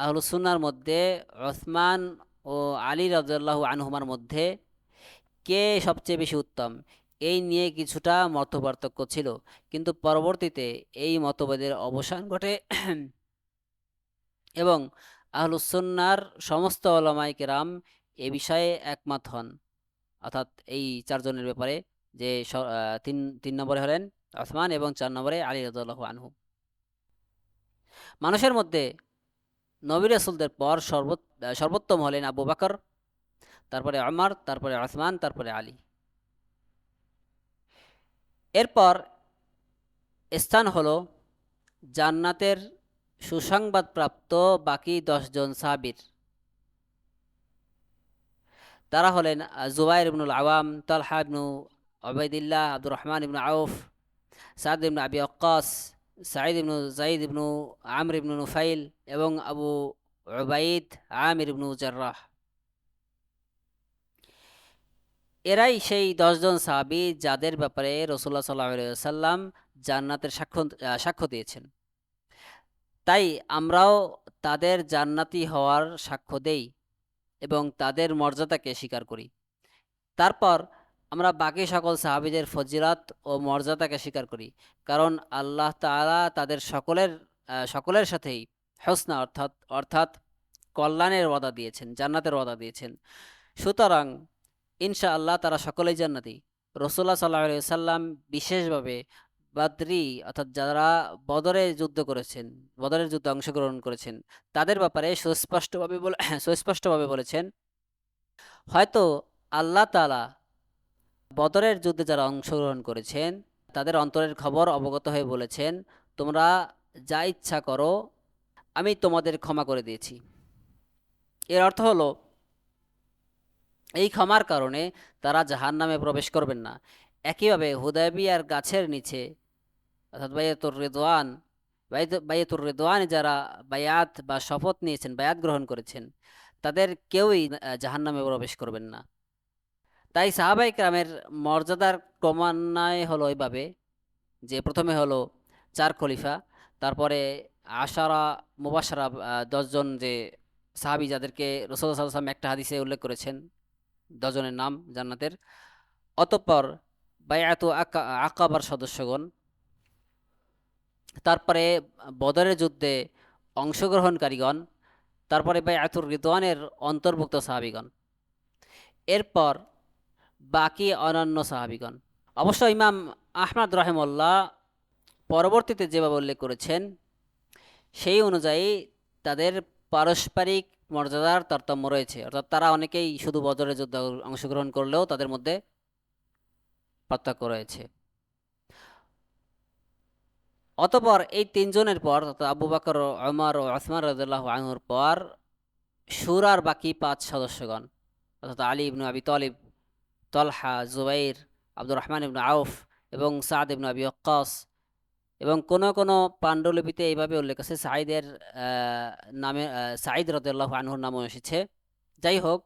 আহলুসুন্নাহর মধ্যে উসমান ও আলী রাদিয়াল্লাহু আনহুমার মধ্যে কে সবচেয়ে বেশি উত্তম এই নিয়ে কিছুটা মতপার্থক্য ছিল, কিন্তু পরবর্তীতে এই মতভেদের অবসান ঘটে এবং আহলুসুন্নাহর সমস্ত উলামায়ে কেরাম এ বিষয়ে একমত হন, অর্থাৎ এই চারজনের ব্যাপারে, যে তিন নম্বরে হলেন উসমান এবং 4 নম্বরে আলী রাদিয়াল্লাহু আনহু। মানুষের মধ্যে নবী রাসূলদের পর সর্বোত্তম হলেন আবু বকর, তারপরে ওমর, তারপরে উসমান, তারপরে আলী। এরপর স্থান হলো জান্নাতের সুসংবাদপ্রাপ্ত বাকি 10 জন সাহাবীর। তারা হলেন জুবাইর ইবনুল আওয়াম, তালহা ইবনু উবাইদিল্লাহ, আব্দুর রহমান ইবনু আউফ, সাদ ইবনু আবি ওয়াক্কাস, সাঈদ ইবনু যায়েদ ইবনু আমর ইবনু নুফাইল এবং আবু উবাইদ আমির ইবনু জাররাহ। এরাই সেই 10 জন সাহাবী যাদের ব্যাপারে রাসূলুল্লাহ সাল্লাল্লাহু আলাইহি ওয়াসাল্লাম জান্নাতের সাক্ষ্য দিয়েছেন। তাই আমরাও তাদের জান্নাতি হওয়ার সাক্ষ্য দেই এবং তাদের মর্যাদাকে স্বীকার করি। তারপর আমরা বাকি সকল সাহাবীদের ফজিলত ও মর্যাদাকে স্বীকার করি, কারণ আল্লাহ তাআলা তাদের সকলের সাথেই হোসনা অর্থাৎ কল্যাণের ওয়াদা দিয়েছেন, জান্নাতের ওয়াদা দিয়েছেন। সুতরাং ইনশাআল্লাহ তারা সকলেই জান্নাতি। রাসূলুল্লাহ সাল্লাল্লাহু আলাইহি ওয়াসাল্লাম বিশেষভাবে বাদরি অর্থাৎ যারা বদরের যুদ্ধে অংশগ্রহণ করেছেন তাদের ব্যাপারে সুস্পষ্টভাবে বলেছেন, হয়তো আল্লাহ তাআলা বদরের যুদ্ধে যারা অংশগ্রহণ করেছেন তাদের অন্তরের খবর অবগত হয়ে বলেছেন, তোমরা যা ইচ্ছা করো আমি তোমাদের ক্ষমা করে দিয়েছি। এর অর্থ হলো এই ক্ষমার কারণে তারা জাহান্নামে প্রবেশ করবেন না। একইভাবে হুদায়বিয়ার গাছের নিচে অর্থাৎ বাইয়াতুর রিদওয়ানে যারা বায়াত বা শপথ নিয়েছেন, বায়াত গ্রহণ করেছেন, তাদের কেউই জাহান্নামে প্রবেশ করবেন না। তাই সাহাবায়ে কেরামের মর্যাদার ক্রমান্বয় হলো এইভাবে যে প্রথমে হলো 4 খলিফা, তারপরে আশারা মুবাশশারা 10 জন যে সাহাবী যাদেরকে রাসূলুল্লাহ সাল্লাল্লাহু আলাইহি ওয়াসাল্লাম একটা হাদিসে উল্লেখ করেছেন 10 জনের নাম জান্নাতের। অতঃপর বায়আতু আকাবার সদস্যগণ, তারপরে বদরের যুদ্ধে অংশগ্রহণকারীগণ, তারপরে বায়আতুর রিদওয়ানের অন্তর্ভুক্ত সাহাবীগণ, এরপর বাকি অন্যান্য সাহাবীগণ। অবশ্য ইমাম আহমদ রাহিমাহুল্লাহ পরবর্তীতে যেভাবে উল্লেখ করেছেন সেই অনুযায়ী তাদের পারস্পরিক মর্যাদার তারতম্য রয়েছে, অর্থাৎ তারা অনেকেই শুধু বদরের যুদ্ধে অংশগ্রহণ করলেও তাদের মধ্যে পার্থক্য রয়েছে। অতঃপর এই 3 জনের পর অর্থাৎ আবু বকর, ওমর ও উসমান রাদিয়াল্লাহু আনহুর পর শূরার বাকি 5 সদস্যগণ অর্থাৎ আলী ইবনে আবি তালিব, তলহা, জুবাইর, আব্দুর রহমান ইবনে আউফ এবং সাদ ইবনে আবি ওয়াক্কাস, এবং কোন কোন পাণ্ডুলিপিতে এইভাবে উল্লেখ আছে সাঈদের নামে, সাঈদ রাদিয়াল্লাহু আনহুর নামও এসেছে। যাই হোক,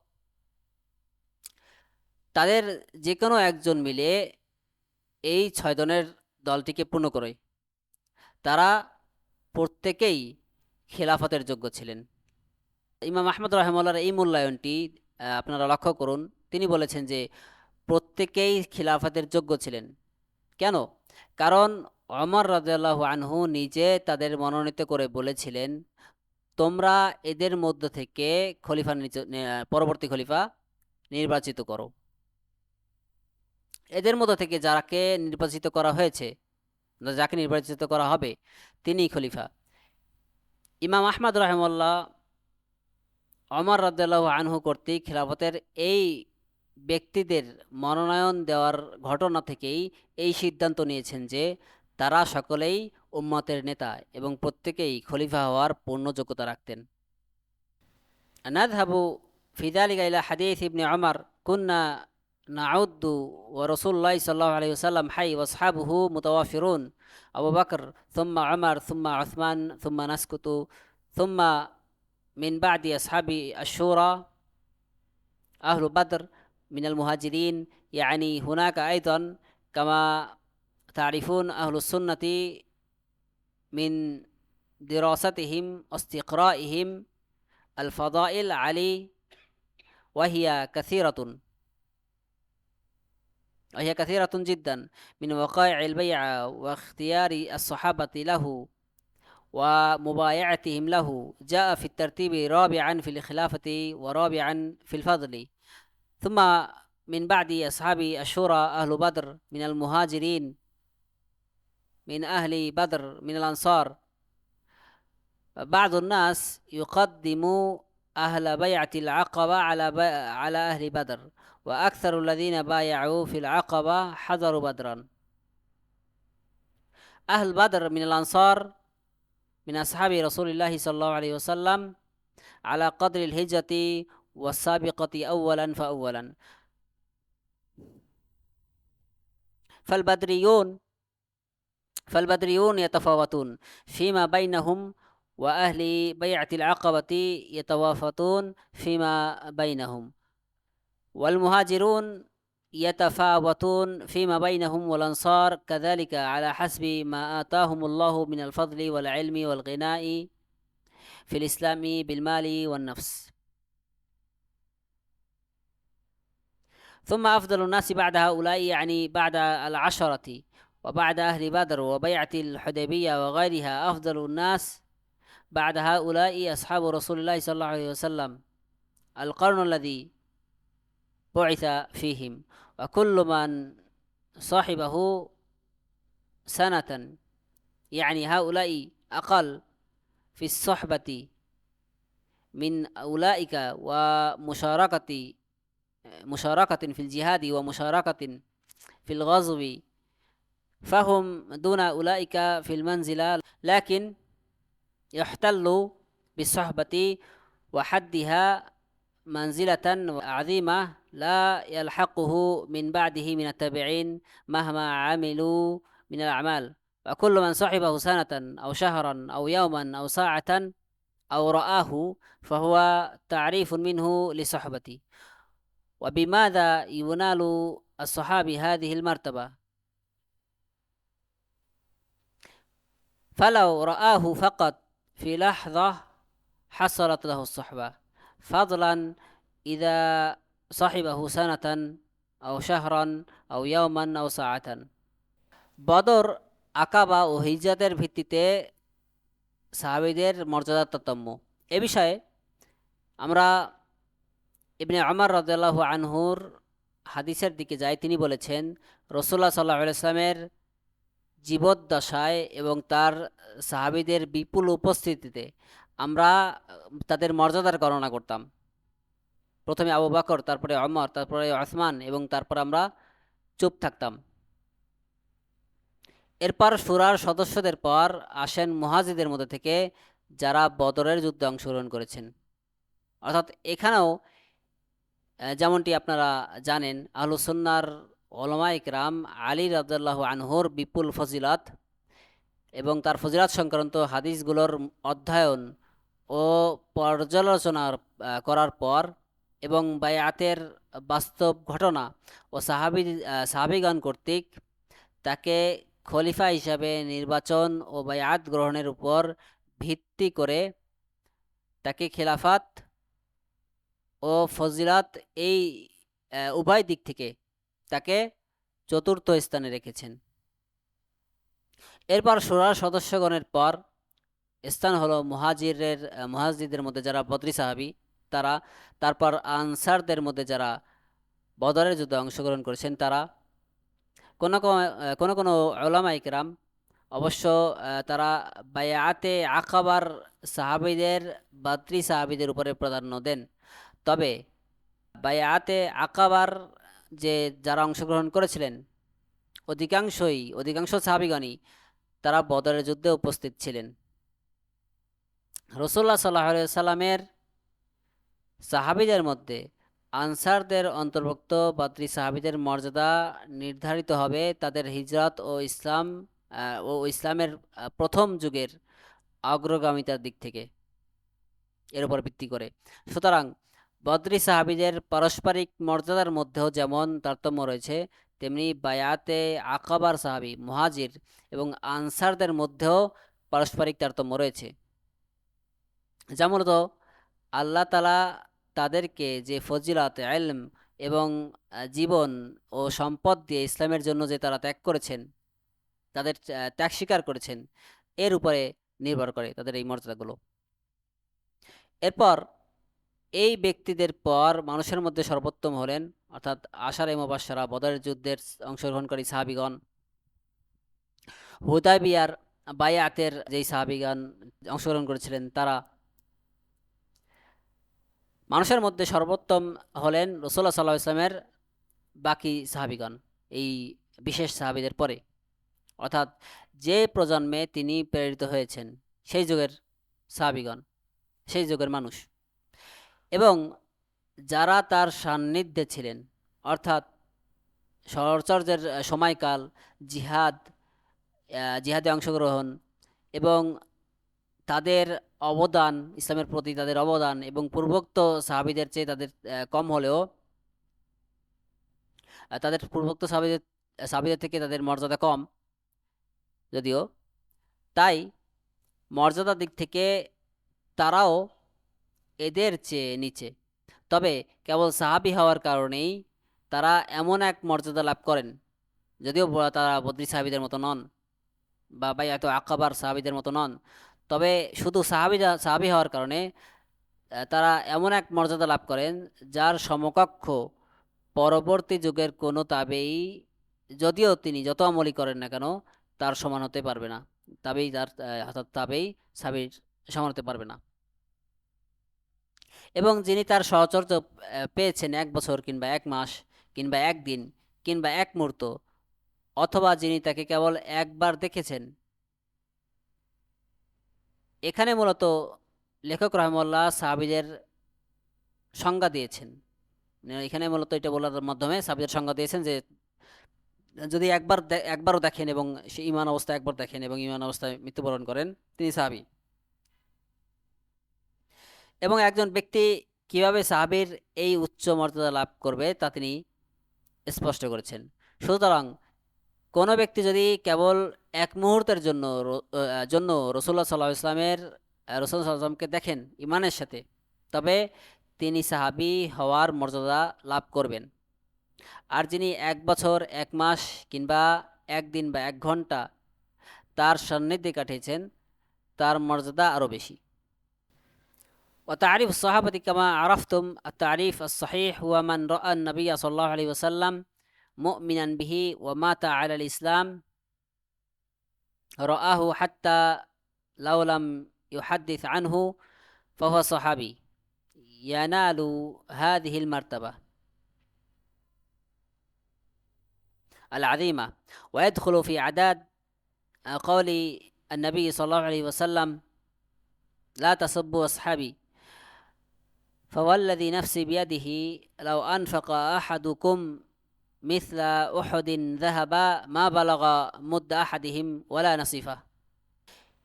তাদের যে কোনো একজন মিলে এই 6 জনের দলটিকে পূর্ণ করে। তারা প্রত্যেকেই খেলাফতের যোগ্য ছিলেন। ইমাম আহমদ রাহিমাহুল্লাহর এই মূল্যায়নটি আপনারা লক্ষ্য করুন। তিনি বলেছেন যে প্রত্যেকেই খিলাফতের যোগ্য ছিলেন। কেন? কারণ ওমর রাদিয়াল্লাহু আনহু নিজে তাদের মনোনীত করে বলেছিলেন, তোমরা এদের মধ্য থেকে পরবর্তী খলিফা নির্বাচিত করো। এদের মধ্য থেকে যাকে নির্বাচিত করা হয়েছে, যাকে নির্বাচিত করা হবে তিনিই খলিফা। ইমাম আহমদ রাহিমাহুল্লাহ ওমর রাদিয়াল্লাহু আনহু কর্তৃক খিলাফতের এই ব্যক্তিদের মনোনয়ন দেওয়ার ঘটনা থেকেই এই সিদ্ধান্ত নিয়েছেন যে তারা সকলেই উম্মতের নেতা এবং প্রত্যেকেই খলিফা হওয়ার পূর্ণ যোগ্যতা রাখতেন। নাযহাবু ফি যালিকা ইলা হাদিস ইবনে ওমর কুন্না নাউদ্দু ওয়া রাসূলুল্লাহ সাল্লাল্লাহু আলাইহি ওয়াসাল্লাম হাই ওয়া আসহাবুহু মুতাওয়াফিরুন আবু বকর সুম্মা ওমর সুম্মা উসমান সুম্মা নাসকুতু সুম্মা মিন বাদি আসহাবি আশ-শুরা আহলু বদর من المهاجرين، يعني هناك أيضا كما تعرفون أهل السنة من دراستهم واستقرائهم الفضائل علي وهي كثيرة جدا من وقائع البيعة واختيار الصحابة له ومبايعتهم له جاء في الترتيب رابعا في الخلافة ورابعا في الفضل. ثم من بعد أصحاب الشورى أهل بدر من المهاجرين من أهل بدر من الأنصار. بعض الناس يقدم أهل بيعة العقبة على أهل بدر، وأكثر الذين بايعوا في العقبة حضروا بدرا. أهل بدر من الأنصار من أصحاب رسول الله صلى الله عليه وسلم على قدر الهجرة والسابقة أولا فأولا. فالبدريون يتفاوتون فيما بينهم، وأهل بيعة العقبة يتوافقون فيما بينهم، والمهاجرون يتفاوتون فيما بينهم والأنصار كذلك على حسب ما آتاهم الله من الفضل والعلم والغناء في الإسلام بالمال والنفس. ثم أفضل الناس بعد هؤلاء يعني بعد العشرة وبعد أهل بدر وبيعة الحديبية وغيرها، أفضل الناس بعد هؤلاء أصحاب رسول الله صلى الله عليه وسلم، القرن الذي بعث فيهم، وكل من صاحبه سنة، يعني هؤلاء أقل في الصحبة من أولئك مشاركة في الجهاد ومشاركة في الغزو، فهم دون أولئك في المنزلة، لكن يحتل بالصحبة وحدها منزلة عظيمة لا يلحقه من بعده من التابعين مهما عملوا من الأعمال. وكل من صحبه سنة أو شهرا أو يوما أو ساعة أو رآه فهو تعريف منه لصحبتي. وبماذا ينال الصحابي هذه المرتبة؟ فلو رآه فقط في لحظة حصلت له الصحبة، فضلا إذا صحبه سنة أو شهرا أو يوما أو ساعة। বদর, আকাবা ও হিজরাতের ভিত্তিতে সাহাবীদের মর্যাদার তারতম্য এ বিষয়ে আমরা ইবনে উমর রাদিয়াল্লাহু আনহুর হাদিসের দিকে যাই। তিনি বলেছেন, রাসূলুল্লাহ সাল্লাল্লাহু আলাইহি ওয়াসাল্লামের জীবদ্দশায় এবং তার সাহাবীদের বিপুল উপস্থিতিতে আমরা তাদের মর্যাদার গণনা করতাম। প্রথমে আবু বকর, তারপরে ওমর, তারপরে ওসমান এবং তারপর আমরা চুপ থাকতাম। এরপর শুরার সদস্যদের পর আসেন মুহাজিরদের মধ্যে থেকে যারা বদরের যুদ্ধে অংশগ্রহণ করেছেন। অর্থাৎ এখানেও যেমনটি আপনারা জানেন, আহলুস সুন্নাহর উলামায়ে কেরাম আলী রাদিয়াল্লাহু আনহুর বিপুল ফজিলত এবং তার ফজিলত সংক্রান্ত হাদিসগুলোর অধ্যয়ন ও পর্যালোচনা করার পর এবং বায়াতের বাস্তব ঘটনা ও সাহাবীগণ কর্তৃক তাকে খলিফা হিসাবে নির্বাচন ও বায়াত গ্রহণের উপর ভিত্তি করে তাকে খেলাফত ও ফজিলত এই উভয় দিক থেকে তাকে চতুর্থ স্থানে রেখেছেন। এরপর শুরার সদস্যগণের পর স্থান হলো মুহাজিরদের মধ্যে যারা বদরি সাহাবী তারা, তারপর আনসারদের মধ্যে যারা বদরের যুদ্ধে অংশগ্রহণ করেছেন তারা। কোনো কোনো উলামায়ে কেরাম অবশ্য তারা বায়াতে আকাবার সাহাবীদের বদরি সাহাবীদের উপরে প্রাধান্য দেন। তবে বায়াতে আকাবার যারা অংশগ্রহণ করেছিলেন অধিকাংশ সাহাবীগণই তারা বদরের যুদ্ধে উপস্থিত ছিলেন। রাসূলুল্লাহ সাল্লাল্লাহু আলাইহি ওয়াসাল্লামের সাহাবীদের মধ্যে আনসারদের অন্তর্ভুক্ত বদরি সাহাবীদের মর্যাদা নির্ধারিত হবে তাদের হিজরত ও ইসলামের প্রথম যুগের অগ্রগামিতার দিক থেকে, এর উপর ভিত্তি করে। সুতরাং বদরি সাহাবীদের পারস্পরিক মর্যাদার মধ্যেও যেমন তারতম্য রয়েছে, তেমনি বায়াতে আকাবার সাহাবী মুহাজির এবং আনসারদের মধ্যেও পারস্পরিক তারতম্য রয়েছে। যা মূলত আল্লাহ তাআলা তাদেরকে যে ফজিলত, ইলম এবং জীবন ও সম্পদ দিয়ে ইসলামের জন্য যে তারা ত্যাগ করেছেন, তাদের ত্যাগ স্বীকার করেছেন, এর উপরে নির্ভর করে তাদের এই মর্যাদাগুলো। এরপর এই ব্যক্তিদের পর মানুষের মধ্যে সর্বোত্তম হলেন অর্থাৎ আশারে মুবাশশারা বদরের যুদ্ধের অংশগ্রহণকারী সাহাবীগণ, হুদায়বিয়ার বায়াতের যেই সাহাবীগণ অংশগ্রহণ করেছিলেন তারা। মানুষের মধ্যে সর্বোত্তম হলেন রাসূলুল্লাহ সাল্লাল্লাহু আলাইহি ওয়াসাল্লামের বাকি সাহাবীগণ এই বিশেষ সাহাবীদের পরে, অর্থাৎ যে প্রজন্মে তিনি প্রেরিত হয়েছেন সেই যুগের সাহাবীগণ, সেই যুগের মানুষ এবং যারা তার সান্নিধ্যে ছিলেন, অর্থাৎ সহচর্যের সময়কাল, জিহাদে অংশগ্রহণ এবং তাদের অবদান, ইসলামের প্রতি তাদের অবদান এবং পূর্বোক্ত সাহাবীদের চেয়ে তাদের কম হলেও তাদের পূর্বোক্ত সাহাবীদের থেকে তাদের মর্যাদা কম যদিও, তাই মর্যাদার দিক থেকে তারাও এদের চেয়ে নিচে। তবে কেবল সাহাবী হওয়ার কারণেই তারা এমন এক মর্যাদা লাভ করেন, যদিও তারা বদরি সাহাবীদের মতো নন বা বাইআত আকাবার সাহাবীদের মতো নন, তবে শুধু সাহাবী হওয়ার কারণে তারা এমন এক মর্যাদা লাভ করেন যার সমকক্ষ পরবর্তী যুগের কোনো তাবেই, যদিও তিনি যত আমলই করেন না কেন, তার সমান হতে পারবে না। অর্থাৎ তাবেই সাহাবীর সমান হতে পারবে না। এবং যিনি তার সাহচর্য পেয়েছেন 1 বছর কিংবা 1 মাস কিংবা 1 দিন কিংবা 1 মুহূর্ত, অথবা যিনি তাকে কেবল একবার দেখেছেন, এখানে মূলত লেখক রহমাল্লাহ সাহাবীদের সংজ্ঞা দিয়েছেন। এখানে মূলত এটা বলার মাধ্যমে সাহাবীদের সংজ্ঞা দিয়েছেন যে যদি একবারও দেখেন এবং সে ঈমান অবস্থায় একবার দেখেন এবং ঈমান অবস্থায় মৃত্যুবরণ করেন, তিনি সাহাবী। এবং একজন ব্যক্তি কিভাবে সাহাবীর এই উচ্চ মর্যাদা লাভ করবে তা তিনি স্পষ্ট করেছেন। সুতরাং কোনো ব্যক্তি যদি কেবল 1 মুহূর্তের জন্য রাসূলুল্লাহ সাল্লাল্লাহু আলাইহি ওয়াসাল্লামের রাসূল সাল্লাল্লাহু আলাইহি ওয়াসাল্লামকে দেখেন ঈমানের সাথে, তবে তিনি সাহাবী হওয়ার মর্যাদা লাভ করবেন। আর যিনি 1 বছর 1 মাস কিংবা 1 দিন বা 1 ঘন্টা তার সান্নিধ্যে কাটিয়েছেন, তার মর্যাদা আরও বেশি। وتعريف الصحابة كما عرفتم التعريف الصحيح هو من رأى النبي صلى الله عليه وسلم مؤمنا به ومات على الإسلام، رآه حتى لو لم يحدث عنه فهو صحابي ينال هذه المرتبة العظيمة، ويدخل في عداد قول النبي صلى الله عليه وسلم لا تسبوا أصحابي، فوالذي نفسي بيده لو أنفق أحدكم مثل أحد ذهبا ما بلغ مد أحدهم ولا نصيفه،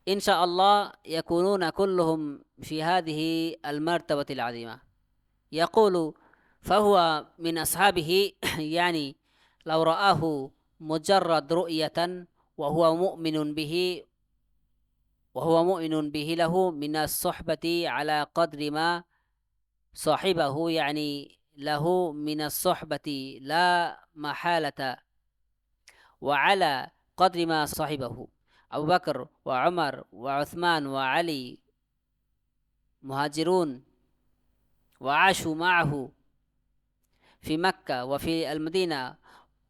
إن شاء الله يكونون كلهم في هذه المرتبة العظيمة. يقول فهو من أصحابه يعني لو رآه مجرد رؤية وهو مؤمن به له من الصحبة على قدر ما صاحبه، يعني له من الصحبة لا محالة وعلى قدر ما صاحبه. أبو بكر وعمر وعثمان وعلي مهاجرون وعاشوا معه في مكة وفي المدينة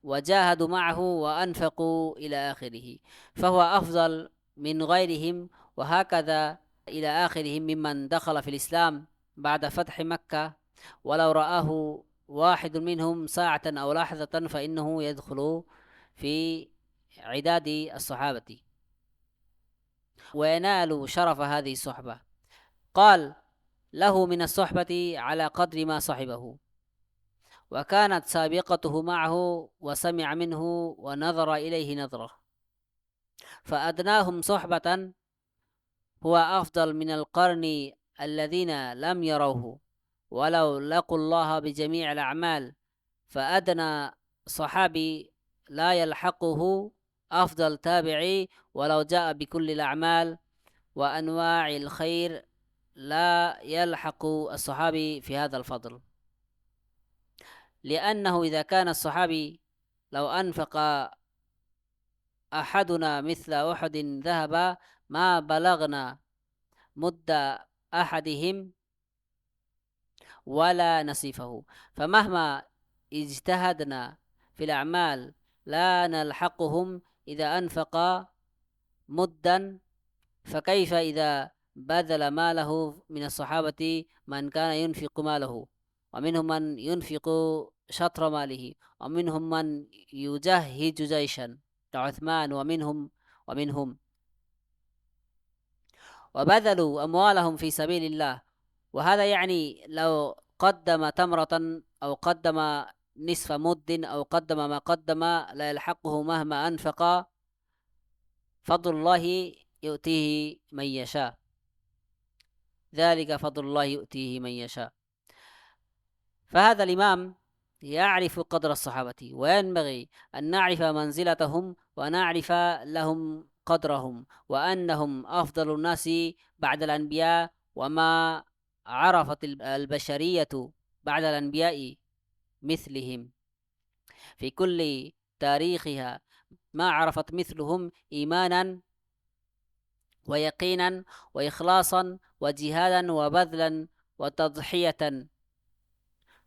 وجاهدوا معه وأنفقوا إلى آخره، فهو أفضل من غيرهم، وهكذا إلى آخرهم ممن دخل في الإسلام بعد فتح مكة، ولو رآه واحد منهم ساعة أو لحظة فإنه يدخل في عداد الصحابة وينال شرف هذه الصحبة. قال له من الصحبة على قدر ما صحبه، وكانت سابقته معه وسمع منه ونظر إليه نظرة، فأدناهم صحبة هو أفضل من القرن الذين لم يروه ولو لقوا الله بجميع الأعمال، فأدنى صحابي لا يلحقه أفضل تابعي ولو جاء بكل الأعمال وأنواع الخير، لا يلحق الصحابي في هذا الفضل، لأنه إذا كان الصحابي لو أنفق أحدنا مثل أحد ذهبا ما بلغنا مد أحدهم ولا نصيفه، فمهما اجتهدنا في الأعمال لا نلحقهم إذا أنفق مدا، فكيف إذا بذل ماله من الصحابة من كان ينفق ماله، ومنهم من ينفق شطر ماله، ومنهم من يجهز جيشا كعثمان، ومنهم وبذلوا أموالهم في سبيل الله، وهذا يعني لو قدم تمرة أو قدم نصف مد أو قدم ما قدم لا يلحقه مهما أنفق، فضل الله يؤتيه من يشاء، ذلك فضل الله يؤتيه من يشاء. فهذا الإمام يعرف قدر الصحابة وينبغي أن نعرف منزلتهم ونعرف لهم قدرهم وأنهم أفضل الناس بعد الأنبياء وما عرفت البشرية بعد الأنبياء مثلهم في كل تاريخها ما عرفت مثلهم إيمانا ويقينا وإخلاصا وجهادا وبذلا وتضحية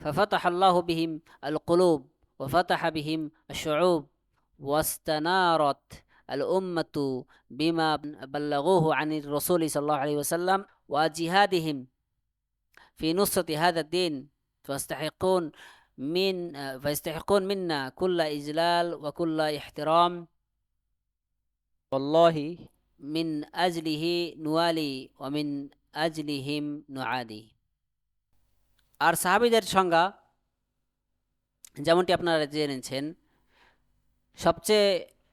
ففتح الله بهم القلوب وفتح بهم الشعوب واستنارت الأمة بما بلغوه عن الرسول صلى الله عليه وسلم وجهادهم في نصرة هذا الدين فيستحقون فيستحقون منا كل إجلال وكل احترام والله من أجله نوالي ومن أجلهم نعادي আর সাহাবীদের সংজ্ঞা যেমনটি আপনারা জেনেছেন সবচেয়ে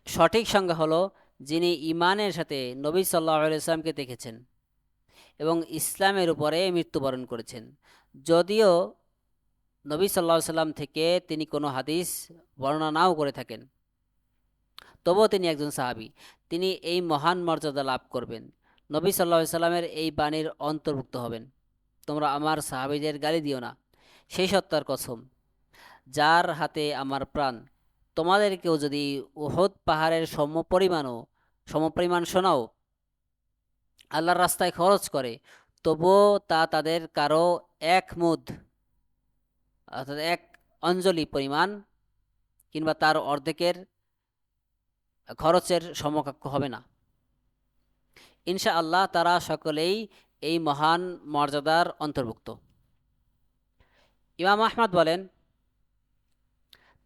সঠিক সংজ্ঞা হলো যিনি ঈমানের সাথে নবী সাল্লাল্লাহু আলাইহি ওয়াসাল্লামকে দেখেছেন এবং ইসলামের উপরে মৃত্যুবরণ করেছেন। যদিও নবী সাল্লাল্লাহু আলাইহি ওয়াসাল্লাম থেকে তিনি কোনো হাদিস বর্ণনা নাও করে থাকেন, তবুও তিনি একজন সাহাবী, তিনি এই মহান মর্যাদা লাভ করবেন। নবী সাল্লাল্লাহু আলাইহি ওয়াসাল্লামের এই বাণীর অন্তর্ভুক্ত হবেন, তোমরা আমার সাহাবীদের গালি দিও না। সেই সত্তার কসম যার হাতে আমার প্রাণ, তোমাদেরকেও যদি উহুদ পাহাড়ের সমপরিমাণ সোনাও আল্লাহর রাস্তায় খরচ করে, তবুও তা তাদের কারো এক মুদ অর্থাৎ এক অঞ্জলি পরিমাণ কিংবা তার অর্ধেকের খরচের সমকক্ষ হবে না। ইনশাআল্লাহ তারা সকলেই এই মহান মর্যাদার অন্তর্ভুক্ত। ইমাম আহমদ বলেন,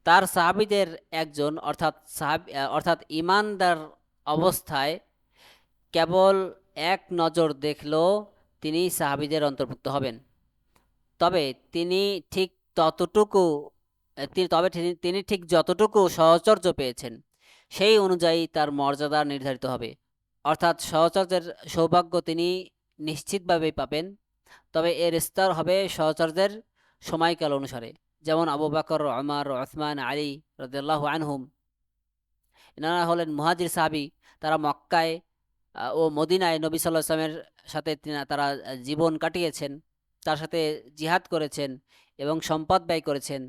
তার সাহাবীদের একজন অর্থাৎ ঈমানদার অবস্থায় কেবল এক নজর দেখলেও তিনি সাহাবীদের অন্তর্ভুক্ত হবেন। তবে তিনি ঠিক যতটুকু সহচর্য পেয়েছেন সেই অনুযায়ী তার মর্যাদা নির্ধারিত হবে, অর্থাৎ সহচর্যের সৌভাগ্য তিনি নিশ্চিতভাবেই পাবেন। তবে এর স্তর হবে সহচর্যের সময়কাল অনুসারে, যেমন আবু বকর, ওমর, ওসমান, আলী রাদিয়াল্লাহু আনহুম এনারা হলেন মুহাজির সাহাবী। তারা মক্কায় ও মদিনায় নবী সাল্লাল্লাহু আলাইহি ওয়াসাল্লামের সাথে তারা জীবন কাটিয়েছেন, তার সাথে জিহাদ করেছেন এবং সম্পদ ব্যয় করেছেন।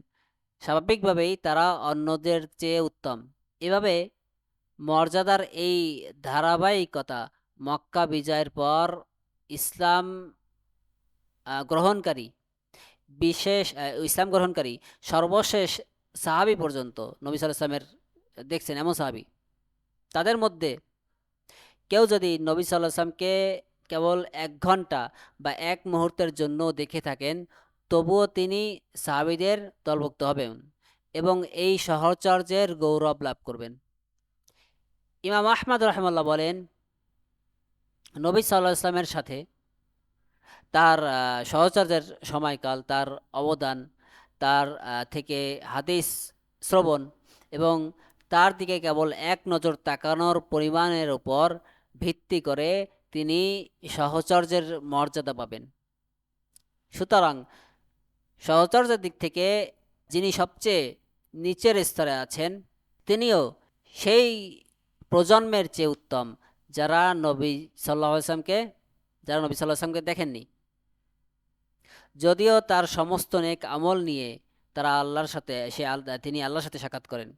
স্বাভাবিকভাবেই তারা অন্যদের চেয়ে উত্তম। এভাবে মর্যাদার এই ধারাবাহিকতা মক্কা বিজয়ের পর ইসলাম গ্রহণকারী সর্বশেষ সাহাবী পর্যন্ত নবী সাল্লাল্লাহু আলাইহি ওয়াসাল্লামের দেখছেন এমন সাহাবী, তাদের মধ্যে কেউ যদি নবী সাল্লাল্লাহু আলাইহি ওয়াসাল্লামকে কেবল 1 ঘন্টা বা 1 মুহূর্তের জন্য দেখে থাকেন, তবুও তিনি সাহাবীদের দলভুক্ত হবেন এবং এই সহচর্যের গৌরব লাভ করবেন। ইমাম আহমদ রাহিমাহুল্লাহ বলেন, নবী সাল্লাল্লাহু আলাইহি ওয়াসাল্লামের সাথে তার সহচর্যের সময়কাল, তার অবদান, তার থেকে হাদিস শ্রবণ এবং তার দিকে কেবল এক নজর তাকানোর পরিমাণের উপর ভিত্তি করে তিনি সহচর্যের মর্যাদা পাবেন। সুতরাং সহচর্যের দিক থেকে যিনি সবচেয়ে নিচের স্তরে আছেন, তিনিও সেই প্রজন্মের চেয়ে উত্তম যারা নবী সাল্লাল্লাহু আলাইহি ওয়াসাল্লামকে দেখেননি। যদিও তার সমস্ত নেক আমল নিয়ে তারা তিনি আল্লাহর সাথে সাক্ষাৎ করেন।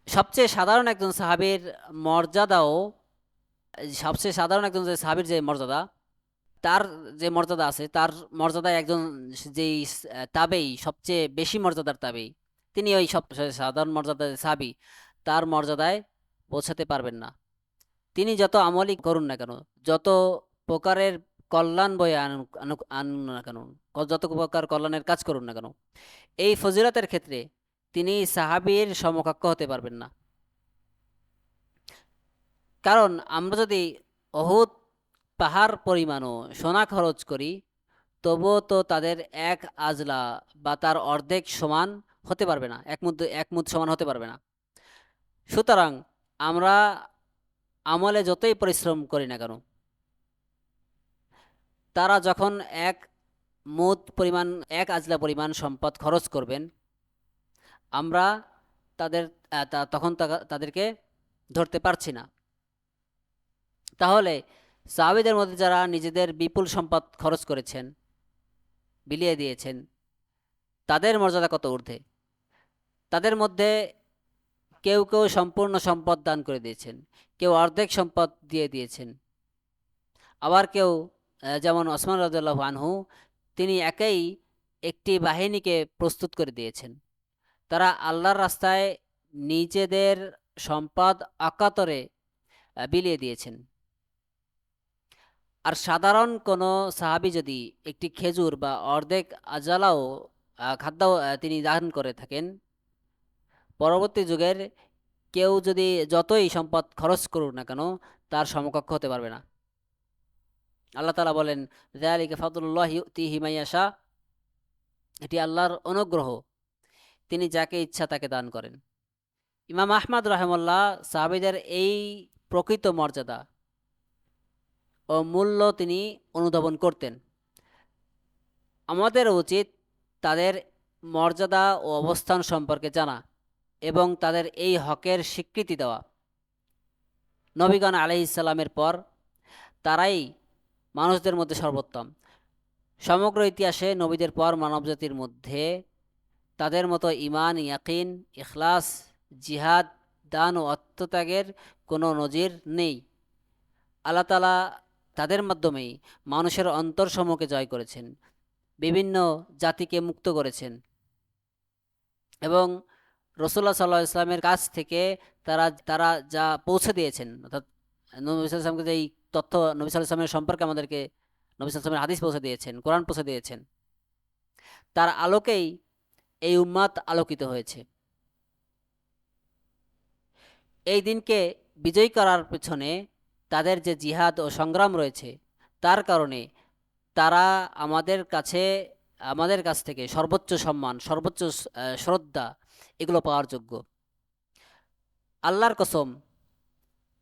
সবচেয়ে সাধারণ একজন সাহাবীর যে মর্যাদা, তার যে মর্যাদা আছে, তার মর্যাদায় একজন যেই তাবেই সবচেয়ে বেশি মর্যাদার তাবেই, তিনি ওই সবচেয়ে সাধারণ মর্যাদার সাহাবী, তার মর্যাদায় পৌঁছাতে পারবেন না। তিনি যত আমলই করুন না কেন, যত প্রকারের কল্যাণ বয়ে আনুন না কেন, যত প্রকার কল্যাণের কাজ করুন না কেন, এই ফজিলতের ক্ষেত্রে তিনি সাহাবীর সমকক্ষ হতে পারবেন না। কারণ আমরা যদি উহুদ পাহাড় পরিমাণও সোনা খরচ করি, তবুও তো তাদের এক আজলা বা তার অর্ধেক সমান হতে পারবে না, এক মুদ সমান হতে পারবে না। সুতরাং আমরা আমলে যতই পরিশ্রম করি না কেন, তারা যখন এক আজলা পরিমাণ সম্পদ খরচ করবেন, আমরা তাদের তখন তাদেরকে ধরতে পারছি না। তাহলে সাহাবীদের মধ্যে যারা নিজেদের বিপুল সম্পদ খরচ করেছেন, বিলিয়ে দিয়েছেন, তাদের মর্যাদা কত ঊর্ধ্বে। তাদের মধ্যে কেউ কেউ সম্পূর্ণ সম্পদ দান করে দিয়েছেন, কেউ অর্ধেক সম্পদ দিয়ে দিয়েছেন, আবার কেউ যেমন ওসমান রাদিয়াল্লাহু আনহু, তিনি একাই একটি বাহিনীকে প্রস্তুত করে দিয়েছেন। তারা আল্লাহর রাস্তায় নিজেদের সম্পদ অকাতরে বিলিয়ে দিয়েছেন। আর সাধারণ কোনো সাহাবী যদি একটি খেজুর বা অর্ধেক আজালাও খাদ্য তিনি দান করে থাকেন, পরবর্তী যুগের কেউ যদি যতই সম্পদ খরচ করুক না কেন, তার সমকক্ষ হতে পারবে না। আল্লাহ তাআলা বলেন, যালিকা ফাদলুল্লাহি ইউতিহি মাইয়াশা, এটি আল্লাহর অনুগ্রহ, তিনি যাকে ইচ্ছা তাকে দান করেন। ইমাম আহমদ রাহিমাহুল্লাহ সাহাবীদের এই প্রকৃত মর্যাদা ও মূল্য তিনি অনুধাবন করতেন। আমাদের উচিত তাদের মর্যাদা ও অবস্থান সম্পর্কে জানা এবং তাদের এই হকের স্বীকৃতি দেওয়া। নবীগণ আলাইহিস সালামের পর তারাই মানুষদের মধ্যে সর্বোত্তম। সমগ্র ইতিহাসে নবীদের পর মানবজাতির মধ্যে তাদের মতো ঈমান, ইয়াকিন, ইখলাস, জিহাদ, দান ও আত্মত্যাগের কোনো নজির নেই। আল্লাহ তাআলা তাদের মাধ্যমেই মানুষের অন্তরসমূহকে জয় করেছেন, বিভিন্ন জাতিকে মুক্ত করেছেন এবং রাসূলুল্লাহ সাল্লাল্লাহু আলাইহি ওয়াসাল্লামের কাছ থেকে তারা তারা যা পৌঁছে দিয়েছেন, অর্থাৎ নবী সাল্লাল্লাহু আলাইহি ওয়াসাল্লামকে যেই তথ্য নবী সাল্লাল্লাহু আলাইহি ওয়াসাল্লামের সম্পর্কে আমাদেরকে নবী সাল্লাল্লাহু আলাইহি ওয়াসাল্লামের হাদিস পৌঁছে দিয়েছেন, কোরআন পৌঁছে দিয়েছেন, তার আলোকেই এই উম্মাত আলোকিত হয়েছে। এই দিনকে বিজয়ী করার পেছনে তাদের যে জিহাদ ও সংগ্রাম রয়েছে, তার কারণে তারা আমাদের কাছ থেকে সর্বোচ্চ সম্মান, সর্বোচ্চ শ্রদ্ধা এগুলো পাওয়ার যোগ্য। আল্লাহর কসম,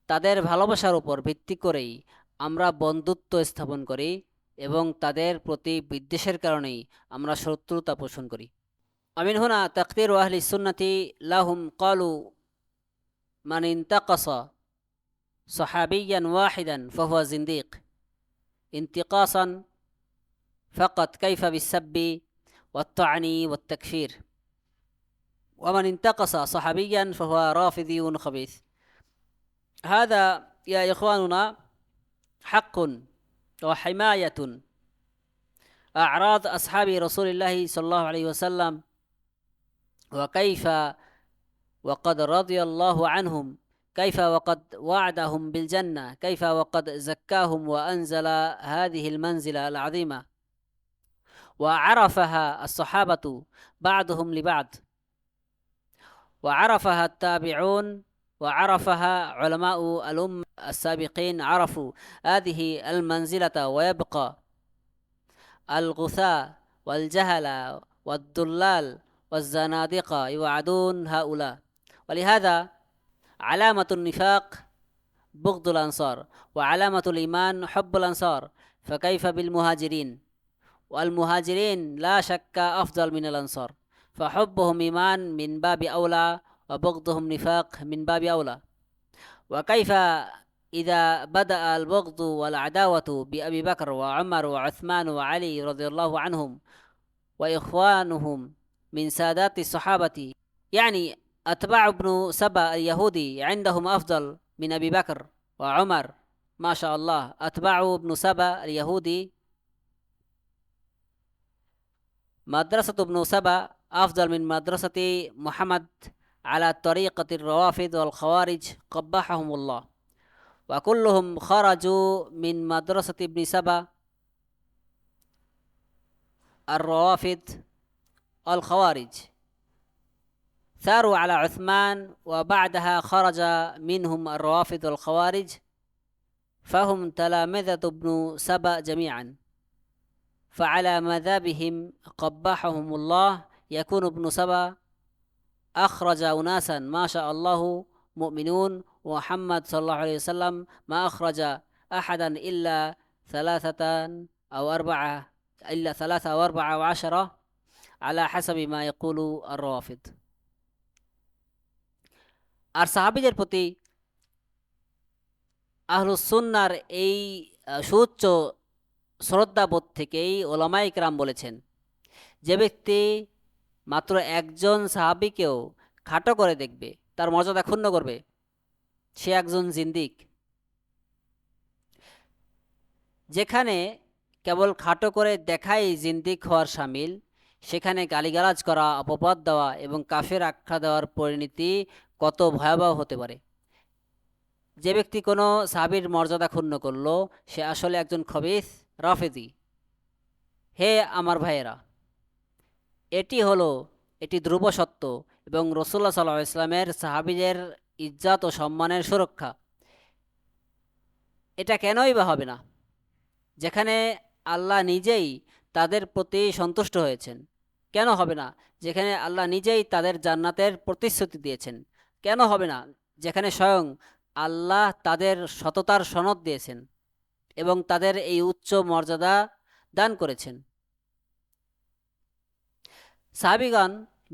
তাদের ভালোবাসার উপর ভিত্তি করেই আমরা বন্ধুত্ব স্থাপন করি এবং তাদের প্রতি বিদ্বেষের কারণেই আমরা শত্রুতা পোষণ করি। আমিন হুনা তাকদির আহলি সুন্নতি লাহুম ক্বালু মান ইনতাকাসা সাহাবিয়ান ওয়াহিদান ফাহুয়া জিন্দিক ইন্তিকাসান ফাকাত কাইফা বিসাব্বি ওয়াত-তা'নি ওয়াত-তাকফির ওয়া মান ইনতাকাসা সাহাবিয়ান ফাহুয়া রাফিদিয়ুন খাবিস। هذا يا إخواننا حق وحماية أعراض أصحاب رسول الله صلى الله عليه وسلم، وكيف وقد رضي الله عنهم، كيف وقد وعدهم بالجنة، كيف وقد زكاهم وأنزل هذه المنزلة العظيمة وعرفها الصحابة بعضهم لبعض، وعرفها التابعون، وعرفها علماء الأمة السابقين، عرفوا هذه المنزلة، ويبقى الغثاء والجهلة والضلال والزنادقة يوعدون هؤلاء. ولهذا علامة النفاق بغض الأنصار، وعلامة الإيمان حب الأنصار، فكيف بالمهاجرين؟ والمهاجرين لا شك أفضل من الأنصار، فحبهم إيمان من باب أولى وبغضهم نفاق من باب أولى. وكيف إذا بدأ البغض والعداوة بأبي بكر وعمر وعثمان وعلي رضي الله عنهم وإخوانهم من سادات الصحابة، يعني أتباع ابن سبأ اليهودي عندهم أفضل من أبي بكر وعمر، ما شاء الله. أتباع ابن سبأ اليهودي، مدرسة ابن سبأ أفضل من مدرسة محمد على طريقة الروافض والخوارج قبحهم الله، وكلهم خرجوا من مدرسة ابن سبأ الروافض والخوارج، ثاروا على عثمان وبعدها خرج منهم الروافض والخوارج، فهم تلامذة ابن سبأ جميعا، فعلى مذهبهم قبحهم الله يكون ابن سبأ أخرج أناسا ما شاء الله مؤمنون، ومحمد صلى الله عليه وسلم ما أخرج أحدا إلا ثلاثة أو أربعة وعشرة على حسب ما يقول الروافض. আর সাহাবীদের প্রতি আহলুস সুন্নাহর এই সুউচ্চ শ্রদ্ধাবোধ থেকেই ওলামায়ে কেরাম বলেছেন, যে ব্যক্তি মাত্র একজন সাহাবীকেও খাটো করে দেখবে, তার মর্যাদা ক্ষুণ্ণ করবে, সে একজন জিন্দিক। যেখানে কেবল খাটো করে দেখাই জিন্দিক হওয়ার শামিল, সেখানে গালিগালাজ করা, অপবাদ দেওয়া এবং কাফের আখ্যা দেওয়ার পরিণতি কত ভয়াবহ হতে পারে। যে ব্যক্তি কোনো সাহাবীর মর্যাদা ক্ষুণ্ণ করলো, সে আসলে একজন খবিস রাফেজি। হে আমার ভাইয়েরা, এটি ধ্রুব সত্য এবং রসুল্লাহ সাল্লাল্লাহু আলাইহি ওয়াসাল্লামের সাহাবীদের ইজ্জত ও সম্মানের সুরক্ষা। এটা কেনই বা হবে না, যেখানে আল্লাহ নিজেই তাদের প্রতি সন্তুষ্ট হয়েছেন? কেন হবে না, যেখানে আল্লাহ নিজেই তাদের জান্নাতের প্রতিশ্রুতি দিয়েছেন? কেন হবে না, যেখানে স্বয়ং আল্লাহ তাদের সততার সনদ দিয়েছেন এবং তাদের এই উচ্চ মর্যাদা দান করেছেন? সাহাবীগণ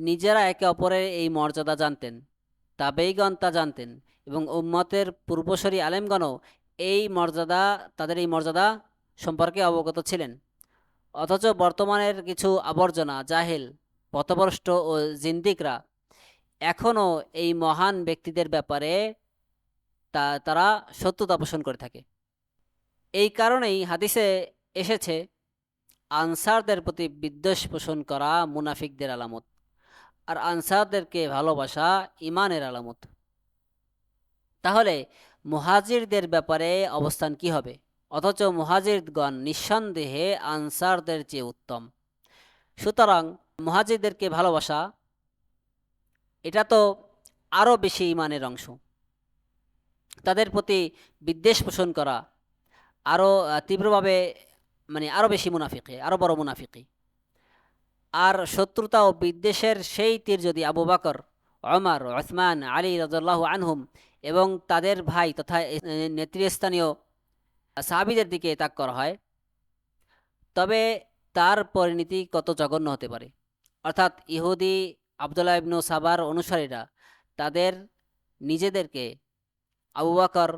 নিজেরা একে অপরের এই মর্যাদা জানতেন, তাবেঈগণ তা জানতেন এবং উম্মতের পূর্বসূরি আলেমগণও তাদের এই মর্যাদা সম্পর্কে অবগত ছিলেন। অথচ বর্তমানের কিছু আবর্জনা, জাহেল, পথভ্রষ্ট ও জিন্দিকরা এখনও এই মহান ব্যক্তিদের ব্যাপারে তারা শত্রুতা পোষণ করে থাকে। এই কারণেই হাদিসে এসেছে, আনসারদের প্রতি বিদ্বেষ পোষণ করা মুনাফিকদের আলামত, আর আনসারদেরকে ভালোবাসা ইমানের আলামত। তাহলে মুহাজিরদের ব্যাপারে অবস্থান কি হবে? অথচ মুহাজিরগণ নিঃসন্দেহে আনসারদের চেয়ে উত্তম। সুতরাং মুহাজিরদেরকে ভালোবাসা, এটা তো আরও বেশি ইমানের অংশ। তাদের প্রতি বিদ্বেষ পোষণ করা আরও তীব্রভাবে, আরও বেশি মুনাফিকি, আরও বড় মুনাফিকি। আর শত্রুতা ও বিদ্বেষের সেই তীর যদি আবু বকর, ওমর, ওসমান, আলী রাদিয়াল্লাহু আনহুম এবং তাদের ভাই তথা নেতৃস্থানীয় সাহাবীদের দিকে তাক করা হয়, তবে তার পরিণতি কত জঘন্য হতে পারে। অর্থাৎ ইহুদি আবদুল্লাহ ইবনু সাবার অনুসারীরা তাদের নিজেদেরকে আবু বকর,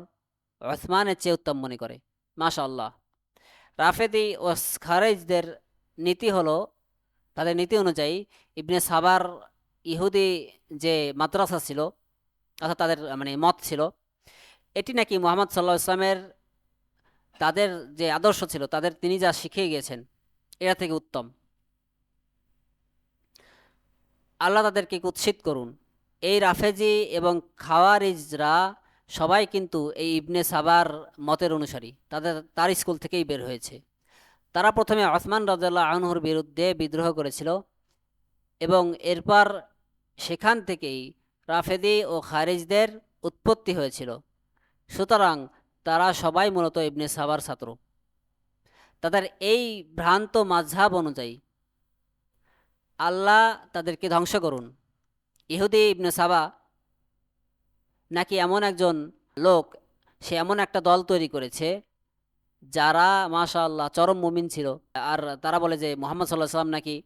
ওসমানের চেয়ে উত্তম মনে করে। মাশাআল্লাহ। রাফেদি ও খারেজদের নীতি হলো, তাদের নীতি অনুযায়ী ইবনে সাবার ইহুদি যে মাদ্রাসা ছিল, অর্থাৎ তাদের মত ছিল, এটি নাকি মুহাম্মদ সাল্লাল্লাহু আলাইহি ওয়াসাল্লামের তাদের যে আদর্শ ছিল, তিনি যা শিখিয়ে গিয়েছেন, এরা থেকে উত্তম। আল্লাহ তাদেরকে কুৎসিত করুন। এই রাফেজি এবং খাওয়ারিজরা সবাই কিন্তু এই ইবনে সাবার মতের অনুসারী, তার স্কুল থেকেই বের হয়েছে। তারা প্রথমে ওসমান রাদিয়াল্লাহু আনহুর বিরুদ্ধে বিদ্রোহ করেছিল এবং এরপর সেখান থেকেই রাফেদি ও খারিজদের উৎপত্তি হয়েছিল। সুতরাং তারা সবাই মূলত ইবনে সাবার ছাত্র। তাদের এই ভ্রান্ত মাযহাব অনুযায়ী আল্লাহ তাদেরকে ধ্বংস করুন। ইহুদি ইবনে সাবা নাকি এমন একজন লোক, সে এমন একটা দল তৈরি করেছে যারা মাশাআল্লাহ চরম মুমিন ছিল। আর তারা বলে যে মুহাম্মদ সাল্লাল্লাহু আলাইহি ওয়াসাল্লাম নাকি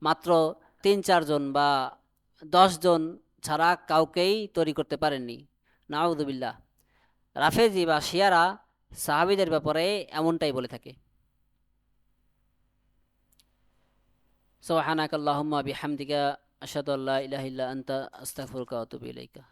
মাত্র ৩-৪ জন বা ১০ জন ছাড়া কাউকেই তৈরি করতে পারেননি। নাউযুবিল্লাহ। রাফেজি বা শিয়ারা সাহাবীদের ব্যাপারে এমনটাই বলে থাকে। সুবহানাকাল্লাহুম্মা বিহামদিকা আশহাদু আল্লা ইলাহা ইল্লা আনতা আস্তাগফিরুকা ওয়া আতুবু ইলাইকা।